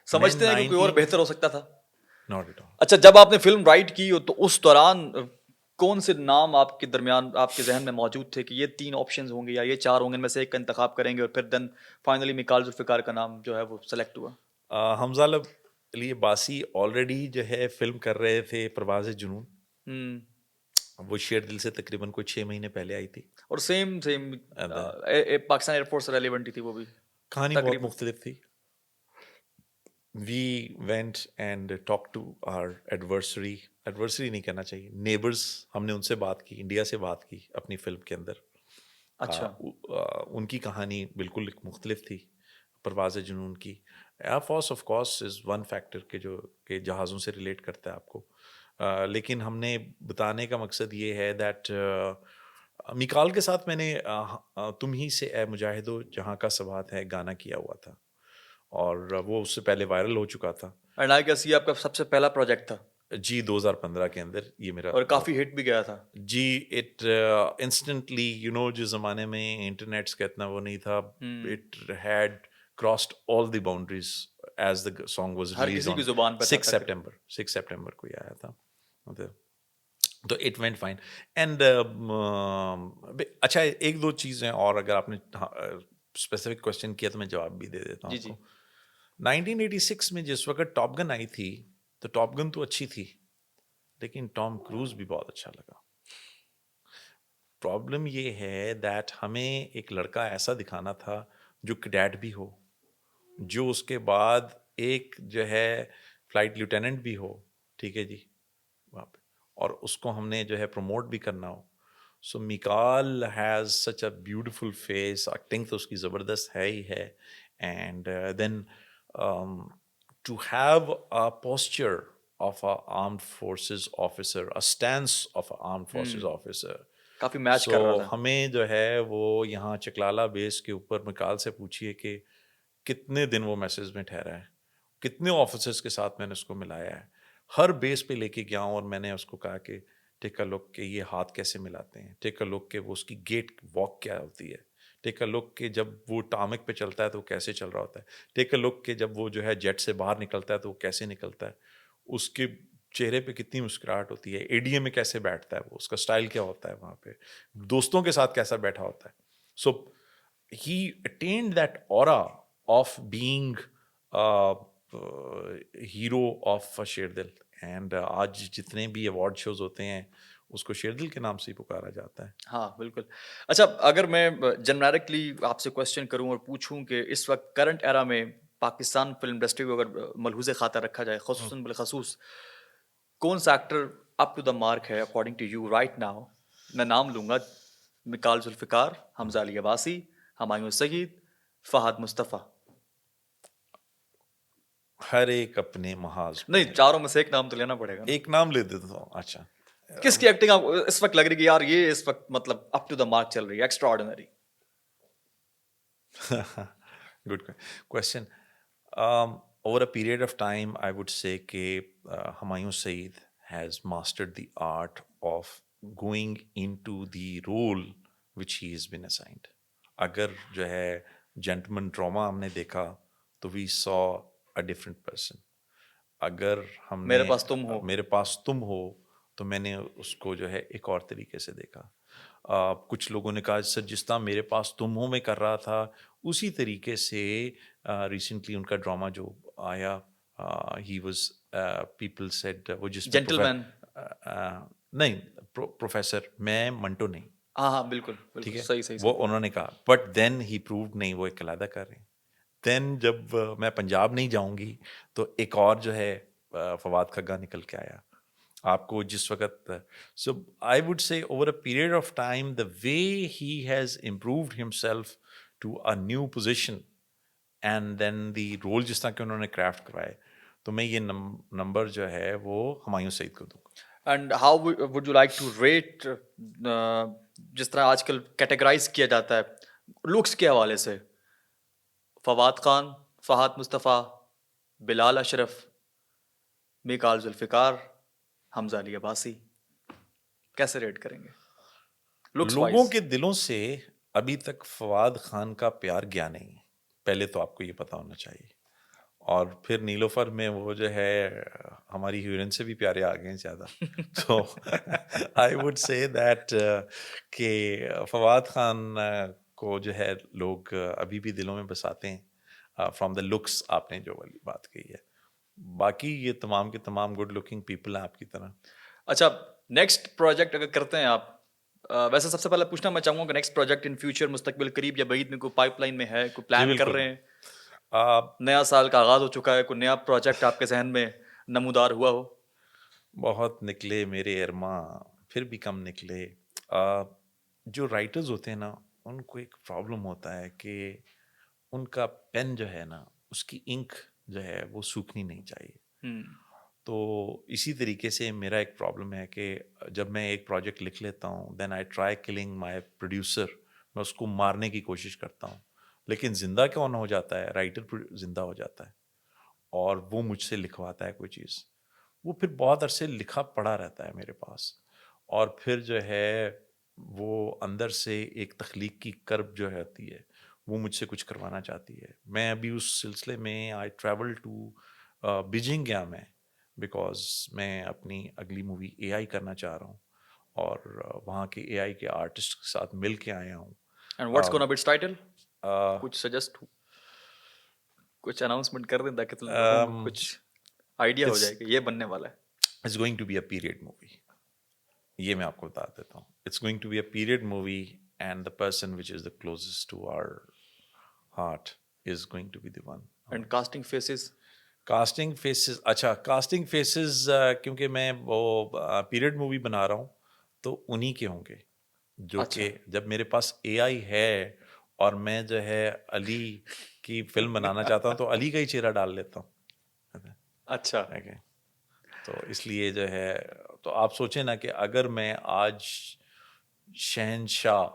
سمجھتے ہیں کہ کوئی اور بہتر ہو سکتا تھا؟ Not at all. اچھا, جب آپ نے فلم رائٹ کی تو اس دوران کون سے نام آپ کے درمیان, آپ کے ذہن میں موجود تھے کہ یہ 3 آپشنز ہوں گے یا یہ 4 ہوں گے, ان میں سے ایک کا انتخاب کریں گے, اور پھر دین فائنلی میکال ذوالفقار کا نام جو ہے وہ سلیکٹ ہوا؟ حمزہ علی عباسی آلریڈی جو ہے فلم کر رہے تھے پرواز جنون. وہ شیر دل سے تقریباً کوئی 6 مہینے پہلے آئی تھی, اور سیم پاکستان ایئر فورس سے ریلیونٹ ہی تھی وہ بھی. کہانی بہت مختلف تھی. We went and talk to our adversary نہیں کہنا چاہیے, نیبرز. ہم نے ان سے بات کی, انڈیا سے بات کی اپنی فلم کے اندر. اچھا, ان کی کہانی بالکل مختلف تھی پرواز جنون کی. Air force of course is one factor کہ جہازوں سے ریلیٹ کرتا ہے آپ کو, لیکن ہم نے بتانے کا مقصد یہ ہے دیٹ میکال کے ساتھ میں نے تم ہی سے اے مجاہدو جہاں کا سوات ہے گانا کیا ہوا تھا, اور وہ اس سے پہلے وائرل ہو چکا تھا. اینڈ آئی گیس یہ آپ کا سب سے پہلا پروجیکٹ تھا. جی 2015 کے اندر یہ میرا, اور کافی ہٹ بھی گیا تھا. جی اٹ انسٹنٹلی جو زمانے میں انٹرنیٹس کا اتنا وہ نہیں تھا, it had crossed all the boundaries as the song was Hare release کسی کی زبان پہ 6 سپٹمبر کو یہ آیا تھا. تو اٹ وینٹ فائن. اینڈ اچھا, 1-2 چیزیں اور اگر آپ نے اسپیسیفک کوشچن کیا تو میں جواب بھی دے دیتا ہوں آپ کو. 1986 میں جس وقت ٹاپ گن آئی تھی تو ٹاپ گن تو اچھی تھی, لیکن ٹام کروز بھی بہت اچھا لگا. پرابلم یہ ہے دیٹ ہمیں ایک لڑکا ایسا دکھانا تھا جو کیڈیٹ بھی ہو, جو اس کے بعد ایک جو ہے فلائٹ لیوٹیننٹ بھی ہو, ٹھیک ہے جی, وہاں پہ, اور اس کو ہم نے جو ہے پروموٹ بھی کرنا ہو. So Mikaal has such a beautiful face, acting تو اس کی زبردست ہے ہی ہے. And then to have a posture of a armed forces officer, a stance of a armed forces officer, کافی میچ کر رہا تھا. ہمیں جو ہے وہ یہاں چکلالہ بیس کے اوپر میکال سے پوچھیے کہ کتنے دن وہ میسج میں ٹھہرا ہے, کتنے آفیسرس کے ساتھ میں نے اس کو ملایا ہے, ہر بیس پہ لے کے گیا ہوں, اور میں نے اس کو کہا کہ ٹیک اے لک کہ یہ ہاتھ کیسے ملاتے ہیں, ٹیک اے لک کہ وہ اس کی گیٹ واک کیا ہوتی ہے, ٹیک اے لک کہ جب وہ ٹامک پہ چلتا ہے تو وہ کیسے چل رہا ہوتا ہے, ٹیک اے لک کہ جب وہ جو ہے جیٹ سے باہر نکلتا ہے تو وہ کیسے نکلتا ہے, اس کے چہرے پہ کتنی مسکراہٹ ہوتی ہے, اے ڈی اے میں کیسے بیٹھتا ہے وہ, اس کا اسٹائل کیا ہوتا ہے, وہاں پہ دوستوں کے ساتھ کیسا بیٹھا ہوتا ہے. So he attained that aura of being hero of Sher Dil. And آج جتنے بھی ایوارڈ شوز ہوتے ہیں اس کو شیر دل کے نام سے ہی پکارا جاتا ہے. ہاں بالکل. اچھا, اگر میں جنریکلی آپ سے کوشچن کروں اور پوچھوں کہ اس وقت کرنٹ ایرا میں پاکستان فلم انڈسٹری کو اگر ملحوظ خاطر رکھا جائے, خصوصاً بالخصوص کون سا actor up to the mark ہے according to you right now? میں نام لوں گا, میکال ذوالفقار, حمزہ علی عباسی, ہمایوں سعید, فہد مصطفیٰ. ہر ایک اپنے محاذ پہ. نہیں چاروں میں سے ایک نام تو لینا پڑے گا نا. ایک نام لے دیتا ہوں. اچھا, کس کی ایکٹنگ آپ اس وقت لگ رہی ہے کہ یار یہ اس وقت مطلب اپ ٹو دا مارک چل رہی ہے, extra ordinary? good question. Over a period of time, I would say کہ Humayun Saeed has mastered the art of going into the role which he has been assigned. اگر جو ہے جینٹلمن drama ہم نے دیکھا تو we saw a different person. اگر ہم نے میرے پاس تم ہو, میرے پاس تم ہو تو میں نے اس کو جو ہے ایک اور طریقے سے دیکھا. کچھ لوگوں نے کہا سر جس طرح میرے پاس تم ہو میں کر رہا تھا اسی طریقے سے ریسنٹلی ان کا ڈرامہ جو آیا ہی واز پیپل سیڈ وہ جس جینٹل مین. نہیں پروفیسر میں منٹو نہیں, ہاں ہاں بالکل ٹھیک بالکل ہے, صحیح صحیح. وہ انہوں نے کہا بٹ دین ہی پرووڈ نہیں وہ ایک علیحدہ کر رہے ہیں. دین جب میں پنجاب نہیں جاؤں گی تو ایک اور جو ہے فواد کھگا نکل کے آیا. آپ کو جس وقت so I would say over a period of time the way he has improved himself to a new position and then the role جس طرح کہ انہوں نے کرافٹ کروائے, تو میں یہ نمبر جو ہے وہ ہمایوں سعید کو دوں گا. And how would you like to rate, جس طرح آج کل کیٹیگرائز کیا جاتا ہے لکس کے حوالے سے, فواد خان, فہد مصطفیٰ, بلال اشرف, میکال ذوالفقار, حمزہ علی عباسی, کیسے ریٹ کریں گے لکس لوگوں وائز؟ کے دلوں سے ابھی تک فواد خان کا پیار گیا نہیں, پہلے تو آپ کو یہ پتا ہونا چاہیے. اور پھر نیلوفر میں وہ جو ہے ہماری ہیروئن سے بھی پیارے آ گئے ہیں زیادہ. تو آئی وڈ سے دیٹ کہ فواد خان کو جو ہے لوگ ابھی بھی دلوں میں بساتے ہیں فرام دا لکس, آپ نے جو والی بات کہی ہے. باقی یہ تمام کے تمام گڈ لکنگ پیپل ہیں آپ کی طرح. اچھا نیکسٹ پروجیکٹ اگر کرتے ہیں آپ, ویسے سب سے پہلے پوچھنا میں چاہوں گا کہ نیکسٹ پروجیکٹ ان فیوچر مستقبل قریب یا بعید میں کوئی پائپ لائن میں ہے, کوئی پلان کر رہے ہیں؟ نیا سال کا آغاز ہو چکا ہے, کوئی نیا پروجیکٹ آپ کے ذہن میں نمودار ہوا ہو؟ بہت نکلے میرے ارماں پھر بھی کم نکلے. جو رائٹرز ہوتے ہیں نا ان کو ایک پرابلم ہوتا ہے کہ ان کا پین جو ہے نا اس کی انک جو ہے وہ سوکھنی نہیں چاہیے. تو اسی طریقے سے میرا ایک پرابلم ہے کہ جب میں ایک پروجیکٹ لکھ لیتا ہوں then I try calling my producer, میں اس کو مارنے کی کوشش کرتا ہوں. لیکن زندہ کون ہو جاتا ہے, رائٹر زندہ ہو جاتا ہے اور وہ مجھ سے لکھواتا ہے کوئی چیز, وہ پھر بہت عرصے لکھا پڑا رہتا ہے میرے پاس, اور پھر جو ہے وہ اندر سے ایک تخلیق کی کرب جو ہوتی ہے وہ مجھ سے کچھ کروانا چاہتی ہے. میں ابھی اس سلسلے میں آئی ٹریول ٹو بیجنگ گیا میں, بیکاز میں اپنی اگلی مووی اے آئی کرنا چاہ رہا ہوں اور وہاں کے اے آئی کے آرٹسٹ کے ساتھ مل کے آیا ہوں. And what's gonna be its title? کچھ سجیسٹ, کچھ اناؤنسمنٹ کر دیں تاکہ لوگوں کو کچھ آئیڈیا ہو جائے کہ یہ بننے والا ہے. It's going to be a period movie, یہ میں آپ کو بتا دیتا ہوں. It's going to be a period movie and the person which is the closest to our heart is going to be the one. And casting faces? Casting faces, اچھا casting faces کیونکہ میں وہ پیریڈ مووی بنا رہا ہوں تو انہی کے ہوں گے جو کہ جب میرے پاس اے آئی ہے اور میں جو ہے علی کی فلم بنانا چاہتا ہوں تو علی کا ہی چہرہ ڈال لیتا ہوں. اچھا تو اس لیے جو ہے تو آپ سوچیں نا کہ اگر میں آج شہنشاہ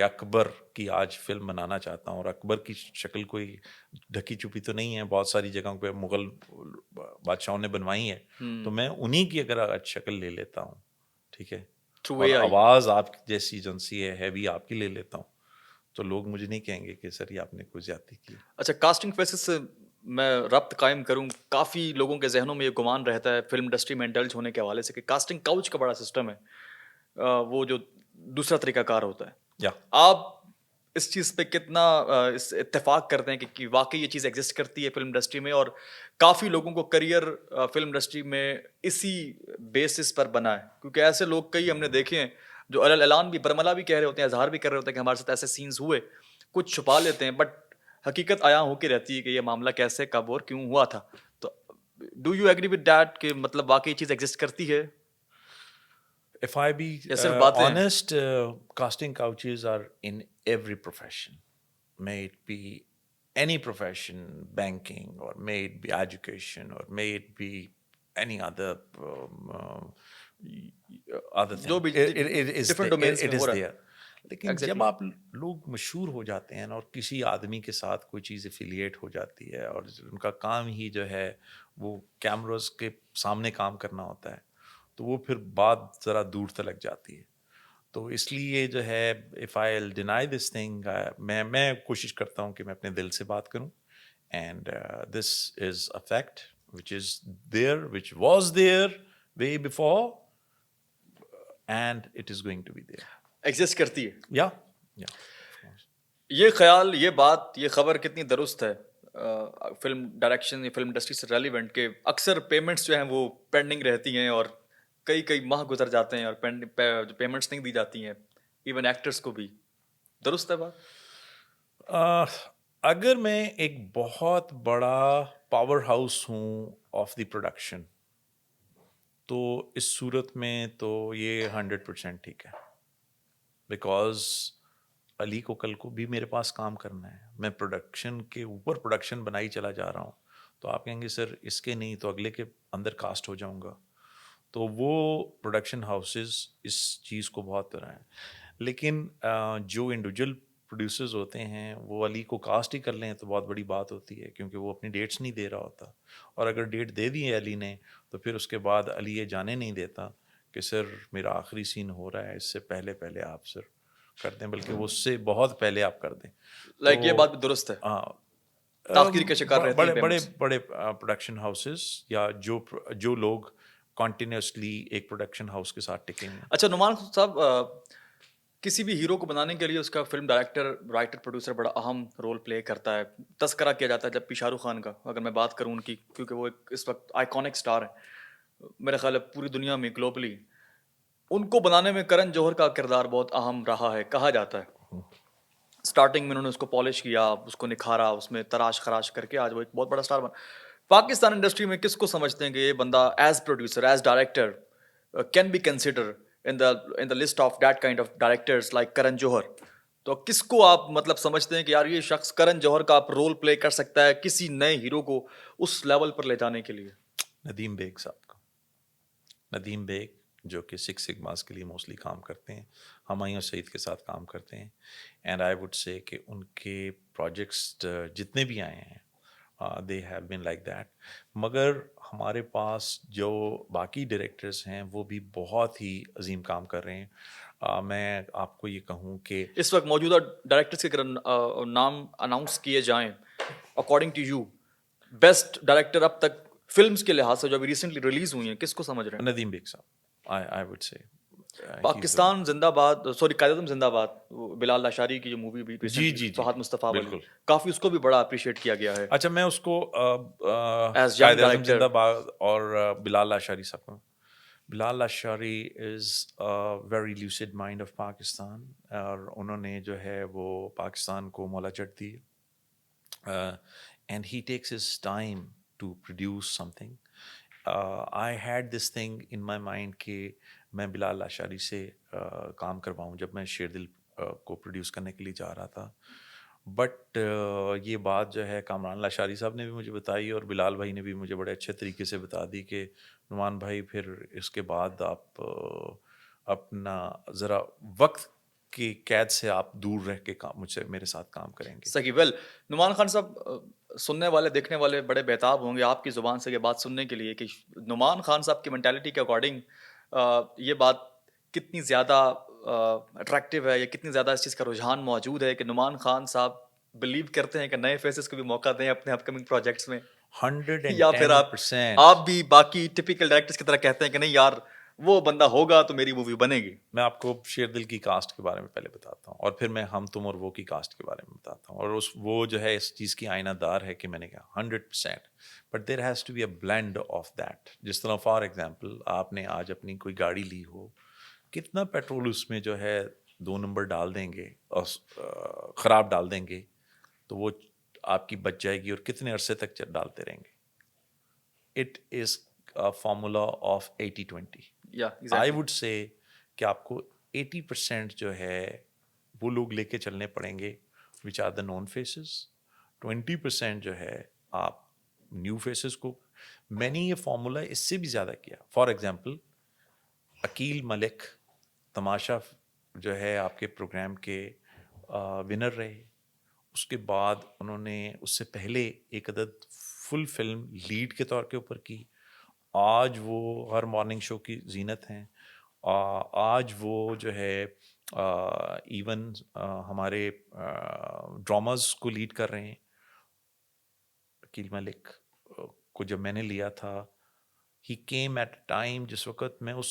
اکبر کی آج فلم بنانا چاہتا ہوں, اور اکبر کی شکل کوئی ڈھکی چھپی تو نہیں ہے, بہت ساری جگہوں پہ مغل بادشاہوں نے بنوائی ہے, تو میں انہی کی اگر آج شکل لے لیتا ہوں, ٹھیک ہے, اور آواز آپ جیسی ایجنسی ہے ہیوی آپ کی لے لیتا ہوں, تو لوگ مجھے نہیں کہیں گے کہ سر یہ آپ نے کوئی زیادتی کی. اچھا کاسٹنگ فیسز سے میں ربط قائم کروں, کافی لوگوں کے ذہنوں میں یہ گمان رہتا ہے فلم انڈسٹری میں انڈلج ہونے کے حوالے سے کہ کاسٹنگ کاؤچ کا بڑا سسٹم ہے, وہ جو دوسرا طریقہ کار ہوتا ہے. آپ اس چیز پہ کتنا اس اتفاق کرتے ہیں کہ واقعی یہ چیز ایگزسٹ کرتی ہے فلم انڈسٹری میں, اور کافی لوگوں کو کریئر فلم انڈسٹری میں اسی بیسس پر بنا ہے؟ کیونکہ ایسے لوگ کئی ہم نے دیکھے ہیں جو اعلان بھی برملا بھی کہہ رہے ہوتے ہیں, اظہار بھی کر رہے ہوتے ہیں کہ ہمارے ساتھ ایسے سینز ہوئے, کچھ چھپا لیتے ہیں بٹ حقیقت عیاں ہو کے رہتی ہے کہ یہ معاملہ کیسے کب اور کیوں ہوا تھا. تو do you agree with that کہ مطلب واقعی چیز ایگزسٹ کرتی ہے؟ If I be honest, casting couches are in every profession. May it be any profession, banking, or may it be education, or may it be any other other جو thing. بھی It is different domains میں it who is رہا there. ہے. لیکن جب exactly. آپ لوگ مشہور ہو جاتے ہیں اور کسی آدمی کے ساتھ کوئی چیز افیلیٹ ہو جاتی ہے اور ان کا کام ہی جو ہے وہ کیمراز کے سامنے کام کرنا ہوتا ہے تو وہ پھر بات ذرا دور تلک جاتی ہے. تو اس لیے جو ہے if I deny this thing میں کوشش کرتا ہوں کہ میں اپنے دل سے بات کروں and this is a fact which is there which was there way before and it is going to be there. Exist کرتی ہے. یا یہ خیال، یہ بات، یہ خبر کتنی درست ہے فلم ڈائریکشن یا فلم انڈسٹری سے ریلیونٹ کہ اکثر پیمنٹس جو ہیں وہ پینڈنگ رہتی ہیں اور کئی ماہ گزر جاتے ہیں اور جو پیمنٹس نہیں دی جاتی ہیں ایون ایکٹرس کو بھی. درست ہے بات؟ اگر میں ایک بہت بڑا پاور ہاؤس ہوں آف دی پروڈکشن تو اس صورت میں تو یہ 100% ٹھیک ہے بیکاز علی کو کل کو بھی میرے پاس کام کرنا ہے. میں پروڈکشن کے اوپر پروڈکشن بنائی چلا جا رہا ہوں تو آپ کہیں گے سر اس کے نہیں تو اگلے کے اندر کاسٹ ہو جاؤں گا. تو وہ پروڈکشن ہاؤسز اس چیز کو بہت طرح ہیں. لیکن جو انڈیویجول پروڈیوسرز ہوتے ہیں وہ علی کو کاسٹ ہی کر لیں تو بہت بڑی بات ہوتی ہے کیونکہ وہ اپنی ڈیٹس نہیں دے رہا ہوتا. اور اگر ڈیٹ دے دی ہے علی نے تو پھر اس کے بعد علی یہ جانے نہیں دیتا کہ سر میرا آخری سین ہو رہا ہے اس سے پہلے آپ سر کر دیں بلکہ وہ اس سے بہت پہلے آپ کر دیں. لائک یہ بات بھی درست ہے. ہاں تاخیر کے شکار رہتے ہیں بڑے payments. بڑے پروڈکشن ہاؤسز یا جو لوگ کنٹینیوسلی ایک پروڈکشن ہاؤس کے ساتھ ٹکیں گے. اچھا نعمان صاحب، کسی بھی ہیرو کو بنانے کے لیے اس کا فلم ڈائریکٹر، رائٹر، پروڈیوسر بڑا اہم رول پلے کرتا ہے. تذکرہ کیا جاتا ہے جب بھی شاہ رخ خان کا اگر میں بات کروں ان کی، کیونکہ وہ ایک اس وقت آئیکونک سٹار ہیں میرا خیال ہے پوری دنیا میں گلوبلی. ان کو بنانے میں کرن جوہر کا کردار بہت اہم رہا ہے کہا جاتا ہے. اسٹارٹنگ میں انہوں نے اس کو پالش کیا، اس کو نکھارا، اس میں تراش خراش کر کے آج وہ ایک بہت بڑا سٹار بنا. پاکستان انڈسٹری میں کس کو سمجھتے ہیں کہ یہ بندہ as producer, as director can be consider in the list of that kind of directors like Karan Johar? تو کس کو آپ مطلب سمجھتے ہیں کہ یار یہ شخص کرن جوہر کا آپ رول پلے کر سکتا ہے کسی نئے ہیرو کو اس لیول پر لے جانے کے لیے؟ ندیم بیگ صاحب کا. ندیم بیگ جو کہ سکس سگماز کے لیے موسٹلی کام کرتے ہیں، ہمایوں سعید کے ساتھ کام کرتے ہیں. اینڈ آئی وڈ سے کہ ان کے پروجیکٹس جتنے بھی آئے ہیں they have been like that. مگر ہمارے پاس جو باقی ڈائریکٹرز ہیں وہ بھی بہت ہی عظیم کام کر رہے ہیں. میں آپ کو یہ کہوں کہ اس وقت موجودہ ڈائریکٹرز کے اگر نام اناؤنس کیے جائیں according to you, best director اب تک فلمز کے لحاظ سے جو ابھی ریسنٹلی ریلیز ہوئی ہیں، کس کو سمجھ رہے ہیں؟ ندیم بیگ صاحب آئی وڈ سے. پاکستان زندہ باد، سوری قائد اعظم زندہ باد، جلال لاشاری کی جو مووی بھی جی فہد مصطفیٰ والی، بالکل. کافی اس کو بھی بڑا اپریشیٹ کیا گیا ہے. اچھا میں اس کو As young Quaid Azam director. زندہ باد اور بلال لاشاری صاحب کو. Bilal Lashari is very lucid mind of Pakistan اور انہوں نے جو ہے وہ پاکستان کو مولا چٹ دی. And he takes his time to produce something. I had this thing in my mind کہ میں بلال لاشاری سے کام کرواؤں جب میں شیر دل کو پروڈیوس کرنے کے لیے جا رہا تھا. بٹ یہ بات جو ہے کامران لاشاری صاحب نے بھی مجھے بتائی اور بلال بھائی نے بھی مجھے بڑے اچھے طریقے سے بتا دی کہ نعمان بھائی پھر اس کے بعد آپ اپنا ذرا وقت کی قید سے آپ دور رہ کے مجھ سے میرے ساتھ کام کریں گے. صحیح. ویل نعمان خان صاحب، سننے والے دیکھنے والے بڑے بےتاب ہوں گے آپ کی زبان سے یہ بات سننے کے لیے کہ نعمان خان صاحب کی مینٹیلٹی کے اکارڈنگ یہ بات کتنی زیادہ اٹریکٹیو ہے یا کتنی زیادہ اس چیز کا رجحان موجود ہے کہ نعمان خان صاحب بلیو کرتے ہیں کہ نئے فیسز کو بھی موقع دیں اپنے اپ کمنگ پروجیکٹس میں، 110%. یا پھر آپ بھی باقی ٹپیکل ڈائریکٹرز کی طرح کہتے ہیں کہ نہیں یار وہ بندہ ہوگا تو میری مووی بنے گی؟ میں آپ کو شیر دل کی کاسٹ کے بارے میں پہلے بتاتا ہوں اور پھر میں ہم تم اور وہ کی کاسٹ کے بارے میں بتاتا ہوں. اور وہ جو ہے اس چیز کی آئینہ دار ہے کہ میں نے کہا 100%. But there has to be a blend of that. جس طرح فار ایگزامپل آپ نے آج اپنی کوئی گاڑی لی ہو، کتنا پیٹرول اس میں جو ہے 2 نمبر ڈال دیں گے اور خراب ڈال دیں گے تو وہ آپ کی بچ جائے گی اور کتنے عرصے تک ڈالتے رہیں گے. It is formula of 80-20. I would سے کہ آپ کو 80% جو ہے وہ لوگ لے کے چلنے پڑیں گے which are the known phases. 20% جو ہے آپ نیو فیسز کو. میں نے یہ فارمولا اس سے بھی زیادہ کیا. فار ایگزامپل عقیل ملک تماشا جو ہے آپ کے پروگرام کے ونر رہے. اس کے بعد انہوں نے اس سے پہلے ایک عدد فل فلم لیڈ کے طور کے اوپر کی. آج وہ ہر مارننگ شو کی زینت ہیں. آج وہ جو ہے ایون ہمارے ڈراماز کو لیڈ کر رہے ہیں. عقیل ملک کو جب میں نے لیا تھا, ہی کیم ایٹ ٹائم جس وقت میں اس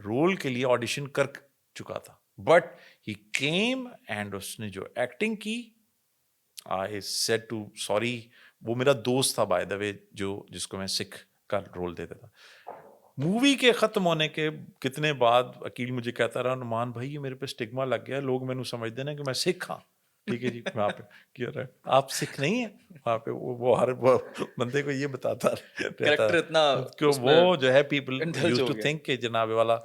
رول کے لیے آڈیشن کر چکا تھا, بٹ ہی کیم اینڈ اس نے جو ایکٹنگ کی, آئی سیڈ ٹو سوری. وہ میرا دوست تھا بائی دا وے, جس کو میں سکھ کا رول دیتا تھا. مووی کے ختم ہونے کے کتنے بعد عقیل مجھے کہتا رہا, نعمان بھائی یہ میرے پہ اسٹگما لگ گیا, لوگ مینوں سمجھتے ہیں کہ میں سکھ ہاں. ٹھیک ہے جی, وہاں پہ کیا رہا ہے آپ سکھ نہیں ہیں. وہاں پہ وہ ہر بندے کو یہ بتاتا رہتا کریکٹر اتنا کہ وہ جو ہے پیپل انڈلج یوز ہو ٹو گیا. تھنک کہ جناب والا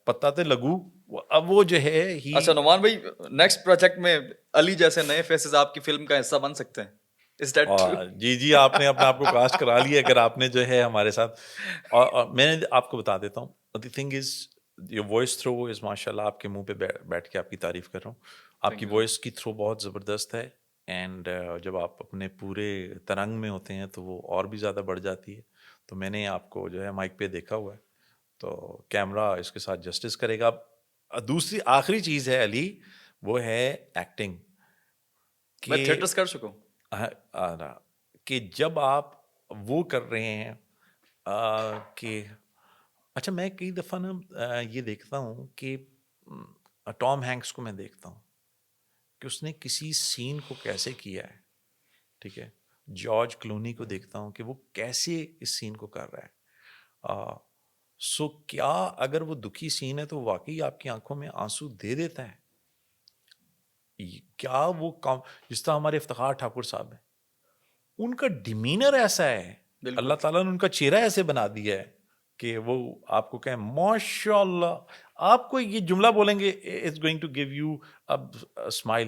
پتا تے لگو. اب وہ جو ہے ہی اچھا نعمان بھائی, نیکسٹ پروجیکٹ میں علی جیسے نئے فیسز آپ کی فلم کا حصہ بن سکتے ہیں. Is that true? جی آپ نے اپنے آپ کو کاسٹ کرا لیا اگر آپ نے جو ہے ہمارے ساتھ. اور میں نے آپ کو بتا دیتا ہوں, the thing is your voice throw is ماشاء اللہ, آپ کے منہ پہ بیٹھ کے آپ کی تعریف کر رہا ہوں. آپ کی وائس کی تھرو بہت زبردست ہے, اینڈ جب آپ اپنے پورے ترنگ میں ہوتے ہیں تو وہ اور بھی زیادہ بڑھ جاتی ہے. تو میں نے آپ کو جو ہے مائک پہ دیکھا ہوا ہے, تو کیمرہ اس کے ساتھ جسٹس کرے گا. دوسری آخری چیز ہے علی, وہ ہے ایکٹنگ. میں تھیٹرس کر چکا ہوں کہ جب آپ وہ کر رہے ہیں کہ اچھا, میں کئی دفعہ نا یہ دیکھتا ہوں کہ ٹام ہینکس کو میں دیکھتا ہوں کہ اس نے کسی سین کو کیسے کیا ہے. ٹھیک ہے, جارج کلونی کو دیکھتا ہوں کہ وہ کیسے اس سین کو کر رہا ہے. سو کیا اگر وہ دکھی سین ہے تو واقعی آپ کی آنکھوں میں آنسو دے دیتا ہے؟ کیا وہ جس طرح ہمارے افتخار ٹھاکر صاحب ہیں, ان کا ڈیمینر ایسا ہے, اللہ تعالیٰ نے ان کا چہرہ ایسے بنا دیا ہے کہ وہ آپ کو کہیں ماشاء اللہ, آپ کو یہ جملہ بولیں گے it's going to give you smile.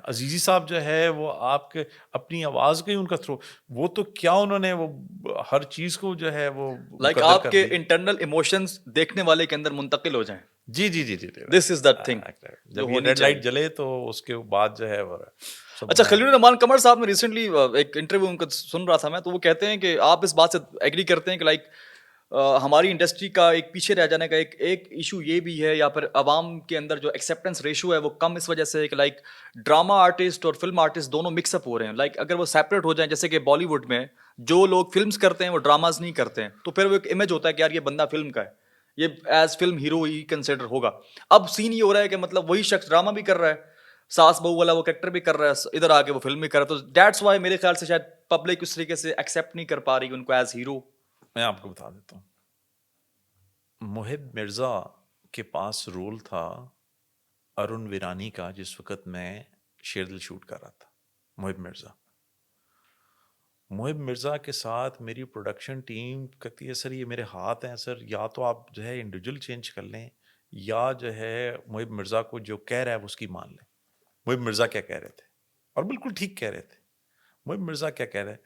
عزیزی صاحب جو ہے وہ آپ کے اپنی آواز کا ہی ان کا تھرو, وہ تو کیا انہوں نے وہ ہر چیز کو جو ہے وہ لائک آپ کے انٹرنل ایموشنز دیکھنے والے کے اندر منتقل ہو جائیں. جی دس از دیٹ تھنگ جب یہ ریڈ لائٹ جلے تو اس کے بعد جو ہے وہ. اچھا, خلیل الرحمان قمر صاحب نے ریسنٹلی ایک انٹرویو ان کا سن رہا تھا میں, تو وہ کہتے ہیں کہ آپ اس بات سے ایگری کرتے ہیں کہ لائک ہماری انڈسٹری کا ایک پیچھے رہ جانے کا ایک ایشو یہ بھی ہے, یا پھر عوام کے اندر جو ایکسیپٹنس ریشو ہے وہ کم اس وجہ سے ہے کہ لائک ڈراما آرٹسٹ اور فلم آرٹسٹ دونوں مکس اپ ہو رہے ہیں. لائک اگر وہ سیپریٹ ہو جائیں, جیسے کہ بالی ووڈ میں جو لوگ فلمس کرتے ہیں وہ ڈراماز نہیں کرتے ہیں, تو پھر وہ ایک امیج ہوتا ہے کہ یار یہ بندہ فلم کا ہے, یہ ایز فلم ہیرو ہی کنسیڈر ہوگا. اب سین یہ ہو رہا ہے کہ مطلب وہی شخص ڈرامہ بھی کر رہا ہے, ساس بہو والا وہ کریکٹر بھی کر رہا ہے, ادھر آ کے وہ فلم بھی کر رہا ہے. تو دیٹس وائی میرے خیال سے شاید پبلک اس طریقے سے ایکسیپٹ نہیں کر پا رہی ان کو ایز ہیرو. میں آپ کو بتا دیتا ہوں, محب مرزا کے پاس رول تھا ارون ویرانی کا جس وقت میں شیردل شوٹ کر رہا تھا. محب مرزا کے ساتھ میری پروڈکشن ٹیم کہتی ہے سر یہ میرے ہاتھ ہیں سر, یا تو آپ جو ہے انڈیویجول چینج کر لیں, یا جو ہے محب مرزا کو جو کہہ رہا ہے وہ اس کی مان لیں. محب مرزا کیا کہہ رہے تھے, اور بالکل ٹھیک کہہ رہے تھے. محب مرزا کیا کہہ رہے,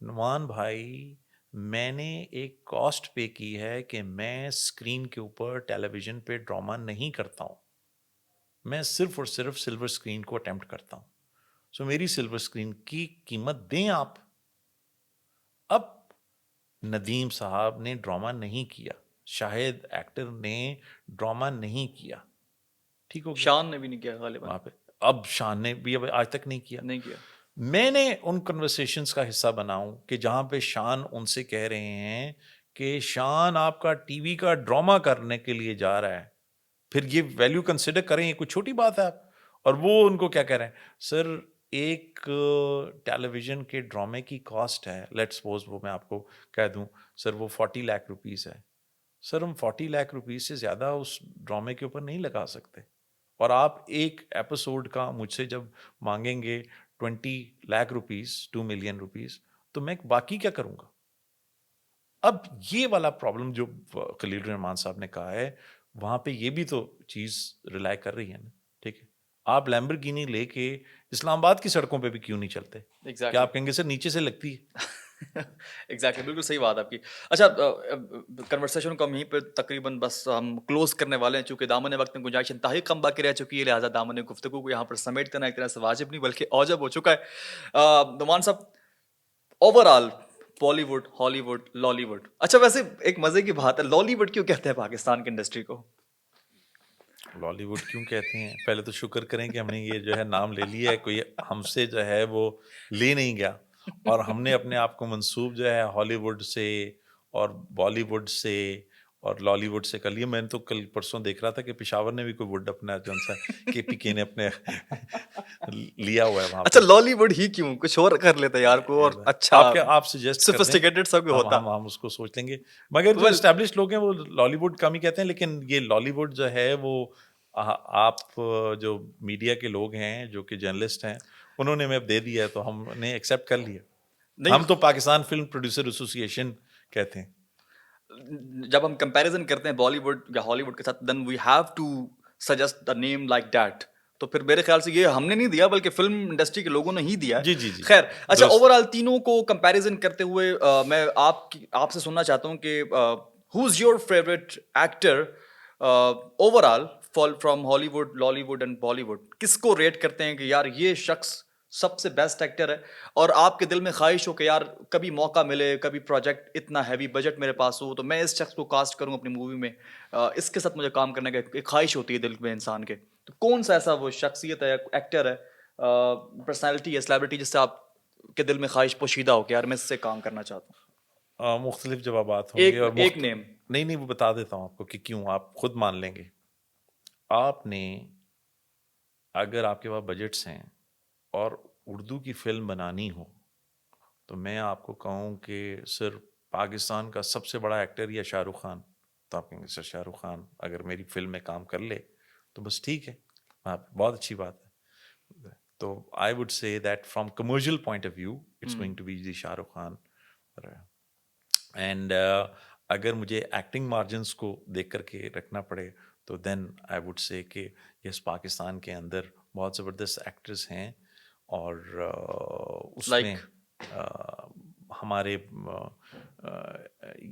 نعمان بھائی میں نے ایک کاسٹ پے کی ہے کہ میں اسکرین کے اوپر ٹیلی ویژن پہ ڈرامہ نہیں کرتا ہوں, میں صرف اور صرف سلور اسکرین کو اٹیمپٹ کرتا ہوں. سو میری سلور اسکرین کی قیمت دیں آپ. اب ندیم صاحب نے ڈرامہ نہیں کیا, شاہد ایکٹر نے ڈرامہ نہیں کیا, ٹھیک ہو گیا, شان نے بھی نہیں کیا غالباً وہاں پہ. اب شان نے بھی اب آج تک نہیں کیا. میں نے ان کنورسیشنز کا حصہ بناؤں کہ جہاں پہ شان ان سے کہہ رہے ہیں کہ شان آپ کا ٹی وی کا ڈرامہ کرنے کے لیے جا رہا ہے, پھر یہ ویلیو کنسیڈر کریں, یہ کوئی چھوٹی بات ہے آپ. اور وہ ان کو کیا کہہ رہے ہیں, سر ایک ٹیلی ویژن کے ڈرامے کی کاسٹ ہے, لیٹ سپوز وہ میں آپ کو کہہ دوں سر وہ 40 لاکھ روپیز ہے. سر ہم 40 لاکھ روپیز سے زیادہ اس ڈرامے کے اوپر نہیں لگا سکتے, اور آپ ایک ایپیسوڈ کا مجھ سے جب مانگیں گے 20 لاکھ روپیز 2 ملین روپیز, تو میں باقی کیا کروں گا. اب یہ والا پرابلم جو خلیل الرحمان صاحب نے کہا ہے, وہاں پہ یہ بھی تو چیز ریلائی کر رہی ہے نا. ٹھیک ہے, آپ لیمبرگینی لے کے اسلام آباد کی سڑکوں پہ بھی کیوں نہیں چلتے؟ کیا ایگزیکٹلی آپ کہیں گے سر نیچے سے لگتی ہے؟ ایگزیکٹلی بالکل صحیح بات آپ کی. اچھا کنورسیشن کو ہم یہیں پہ تقریباً بس ہم کلوز کرنے والے ہیں چونکہ دامن وقت میں گنجائش انتہائی کم باقی رہ چکی ہے, لہٰذا دامن گفتگو کو یہاں پر سمیٹ کرنا ایک طرح سے واجب نہیں بلکہ اوجب ہو چکا ہے. نعمان صاحب, اوور آل بالی ووڈ, ہالی ووڈ, لالی ووڈ, اچھا ویسے ایک مزے کی بات ہے, لالی ووڈ کیوں کہتے ہیں پاکستان کی انڈسٹری کو؟ لالی ووڈ کیوں کہتے ہیں؟ پہلے تو شکر کریں کہ ہم نے یہ جو ہے نام لے لیا ہے, کوئی ہم سے جو ہے وہ لے نہیں گیا, اور ہم نے اپنے آپ کو منسوب جو ہے ہالی ووڈ سے اور بالی ووڈ سے اور لالی ووڈ سے کر لیا. میں نے تو کل پرسوں دیکھ رہا تھا کہ پشاور نے بھی کوئی ووڈ اپنا جو سا کے پی کے نے اپنے لیا ہوا ہے وہاں اچھا پہ. لالی ووڈ ہی کیوں, کچھ اور کر لیتے یار کو اور اچھا آپ سجیسٹ کر دیں, سوفسٹیکیٹڈ سا کوئی ہوتا. ہم اس کو سوچ لیں گے. مگر جو اسٹیبلش لوگ ہیں وہ لالی ووڈ کم ہی کہتے ہیں, لیکن یہ لالی ووڈ جو ہے وہ آپ جو میڈیا کے لوگ ہیں جو کہ جرنلسٹ ہیں انہوں نے ہمیں اب دے دیا ہے تو ہم نے ایکسیپٹ کر لیا. ہم تو پاکستان فلم پروڈیوسر ایسوسی ایشن کہتے ہیں. جب ہم کمپیریزن کرتے ہیں بالی ووڈ یا ہالی ووڈ کے ساتھ, then we have to suggest a name like that. تو پھر میرے خیال سے یہ ہم نے نہیں دیا بلکہ فلم انڈسٹری کے لوگوں نے ہی دیا. جی جی جی. خیر اچھا, اوور آل تینوں کو کمپیریزن کرتے ہوئے میں آپ سے سننا چاہتا ہوں کہ who is your favourite actor over all from Hollywood, Lollywood and Bollywood? کس کو ریٹ کرتے ہیں کہ یار یہ شخص سب سے بیسٹ ایکٹر ہے, اور آپ کے دل میں خواہش ہو کہ یار کبھی موقع ملے, کبھی پروجیکٹ اتنا ہیوی بجٹ میرے پاس ہو تو میں اس شخص کو کاسٹ کروں اپنی مووی میں, اس کے ساتھ مجھے کام کرنے کا ایک خواہش ہوتی ہے دل میں انسان کے, تو کون سا ایسا وہ شخصیت ہے, ایکٹر ہے, پرسنالٹی ہے, سیلیبریٹی جس سے آپ کے دل میں خواہش پوشیدہ ہو کہ یار میں اس سے کام کرنا چاہتا ہوں؟ مختلف جوابات ہوں گے اور ایک نیم. نہیں وہ بتا دیتا ہوں آپ کو کہ کیوں, آپ خود مان لیں گے. آپ نے اگر آپ کے پاس بجٹس ہیں اور اردو کی فلم بنانی ہو تو میں آپ کو کہوں کہ صرف پاکستان کا سب سے بڑا ایکٹر یا شاہ رخ خان, تو آپ کہیں گے سر شاہ رخ خان اگر میری فلم میں کام کر لے تو بس ٹھیک ہے, بہت اچھی بات ہے. تو I would say that from commercial point of view it's going to be the Shah Rukh Khan. And اگر مجھے ایکٹنگ مارجنس کو دیکھ کر کے رکھنا پڑے تو دین آئی وڈ سے کہ یس پاکستان کے اندر بہت زبردست ایکٹرز ہیں, اور اس میں ہمارے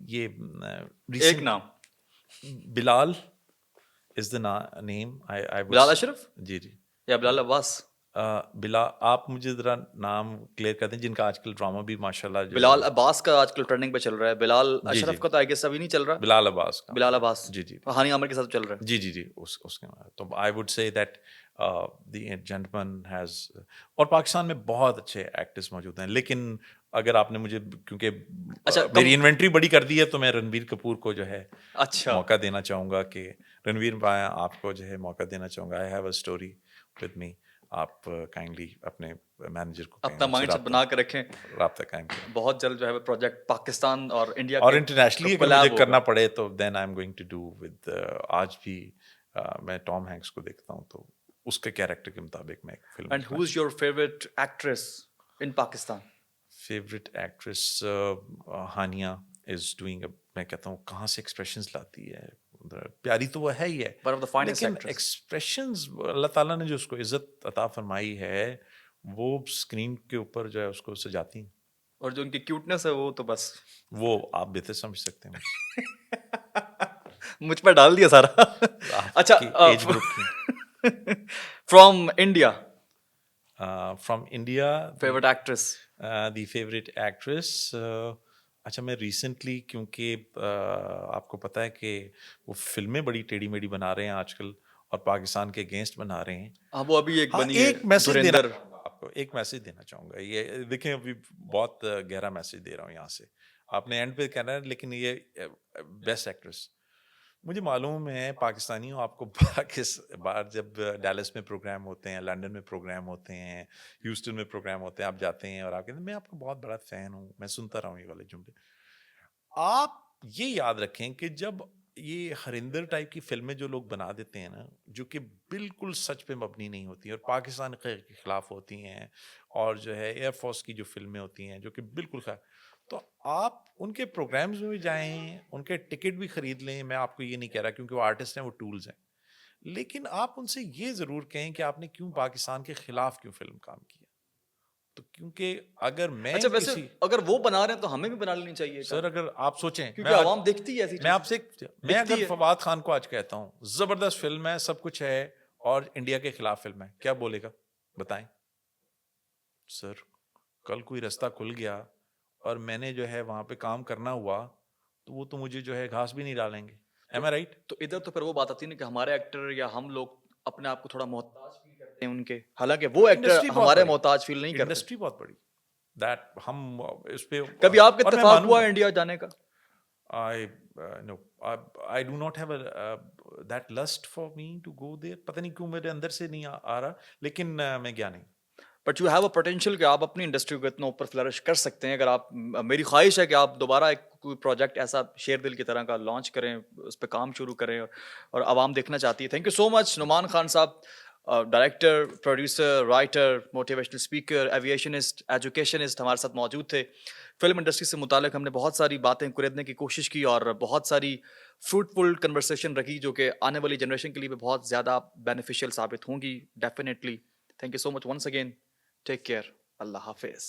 یہ ایک نام بلال از دا نیم. بلال اشرف جی جی, یا بلال عباس؟ بلال, آپ مجھے ذرا نام کلیئر کر دیں جن کا آج کل ڈرامہ بھی ماشاء اللہ. بلال عباس کا آج کل ٹرینڈنگ پہ چل رہا ہے, بلال اشرف کا تو آئی گیس ابھی نہیں چل رہا. بلال عباس کا, بلال عباس جی جی, ہانی عامر کے ساتھ چل رہا ہے. جی جی جی, اس کے. تو I would say that the gentleman has, اور پاکستان میں بہت اچھے ایکٹرس موجود ہیں, لیکن اگر آپ نے مجھے کیونکہ میری انوینٹری بڑی کر دی ہے تو میں رنبیر کپور کو جو ہے اچھا موقع دینا چاہوں گا کہ رنویر بھائی آپ کو جو ہے موقع دینا چاہوں گا. I have a story with me, آپ کائنڈلی اپنے مینیجر کو اپنا مائنڈ سیٹ بنا کے رکھیں, رابطہ قائم کریں. بہت جلد جو ہے پروجیکٹ پاکستان اور انڈیا اور انٹرنیشنلی اگر مجھے کرنا پڑے تو then I am going to do with, آج بھی میں ٹام ہینکس کو دیکھتا ہوں تو اس کے کیریکٹر کے مطابق میں ایک film. And who is your favourite actress in Pakistan? Favourite actress Hania is doing, میں کہتا ہوں کہاں سے ایکسپریشنز لاتی ہے, پیاری تو وہ ہے ہی ہے, لیکن ایکسپریشنز اللہ تعالیٰ نے جو اس کو عزت عطا فرمائی ہے وہ اسکرین کے اوپر جو ہے اس کو سجاتی ہیں, اور جو ان کی کیوٹنس ہے وہ تو بس وہ آپ بہتر سمجھ سکتے ہیں. مجھ پہ ڈال دیا سارا. اچھا, ایج گروپ کی from India, from India favourite actress? The favourite actress, اچھا میں ریسنٹلی, کیونکہ آپ کو پتہ ہے کہ وہ فلمیں بڑی ٹیڑھی میڑھی بنا رہے ہیں آج کل اور پاکستان کے اگینسٹ بنا رہے ہیں. ہاں وہ ابھی ایک بنی ہے, ایک میسج دینا آپ کو, ایک میسج دینا چاہوں گا. یہ دیکھیں ابھی بہت گہرا میسج دے رہا ہوں یہاں سے, آپ نے اینڈ پہ کہنا ہے, لیکن یہ بیسٹ ایکٹریس مجھے معلوم ہے پاکستانی ہوں. آپ کو باہر جب ڈیلس میں پروگرام ہوتے ہیں, لنڈن میں پروگرام ہوتے ہیں, ہیوسٹن میں پروگرام ہوتے ہیں, آپ جاتے ہیں اور آپ کہتے ہیں میں آپ کا بہت بڑا فین ہوں, میں سنتا رہا ہوں یہ والے جملے. آپ یہ یاد رکھیں کہ جب یہ ہریندر ٹائپ کی فلمیں جو لوگ بنا دیتے ہیں نا, جو کہ بالکل سچ پہ مبنی نہیں ہوتی ہیں اور پاکستان کے خلاف ہوتی ہیں, اور جو ہے ایئر فورس کی جو فلمیں ہوتی ہیں جو کہ بالکل تو آپ ان کے پروگرامز میں بھی جائیں, ان کے ٹکٹ بھی خرید لیں. میں آپ کو یہ نہیں کہہ رہا کیونکہ وہ آرٹسٹ ہیں, وہ ٹولز ہیں, لیکن آپ ان سے یہ ضرور کہیں کہ آپ نے کیوں پاکستان کے خلاف کیوں فلم کام کیا. تو کیونکہ اگر میں اچھا ویسے کسی اگر وہ بنا رہے ہیں تو ہمیں بھی بنا لینی چاہیے سر اگر آپ سوچیں کیونکہ عوام دیکھتی ہے ایسی میں آپ سے میں دکھتی اگر ہے. فواد خان کو آج کہتا ہوں زبردست فلم ہے سب کچھ ہے اور انڈیا کے خلاف فلم ہے, کیا بولے گا بتائیں سر؟ کل کوئی رستہ کھل گیا اور میں نے جو ہے وہاں پہ کام کرنا ہوا تو وہ تو مجھے جو ہے گھاس بھی نہیں ڈالیں گے. ایم آئی رائٹ؟ تو ادھر تو پھر وہ بات آتی ہے نا کہ ہمارے ایکٹر یا ہم لوگ اپنے آپ کو تھوڑا محتاج فیل کرتے ہیں ان کے, حالانکہ وہ ایکٹر انڈسٹری بہت ہمارے بڑی, محتاج فیل نہیں کرتے. انڈسٹری بہت بڑی دیٹ ہم اس پہ کبھی آپ کا اور میں اتفاق مانوں ہوا گا انڈیا جانے کا؟ no, I do not have that lust for me to go there. پتہ نہیں کیوں میرے اندر سے نہیں آ رہا, لیکن میں گیا نہیں. But you have a potential کہ آپ اپنی انڈسٹری کو اتنا اوپر فلرش کر سکتے ہیں. اگر آپ, میری خواہش ہے کہ آپ دوبارہ ایک کوئی پروجیکٹ ایسا شیر دل کی طرح کا لانچ کریں, اس پہ کام شروع کریں اور عوام دیکھنا چاہتی ہے. Thank you so much Noman Khan صاحب, director, producer, writer, motivational speaker, aviationist, educationist ہمارے ساتھ موجود تھے. فلم انڈسٹری سے متعلق ہم نے بہت ساری باتیں کریدنے کی کوشش کی اور بہت ساری فروٹفل کنورسیشن رکھی جو کہ آنے والی جنریشن کے لیے بھی بہت زیادہ بینیفیشیل ثابت ہوں گی definitely. Thank you so much once again. Take care. اللہ حافظ.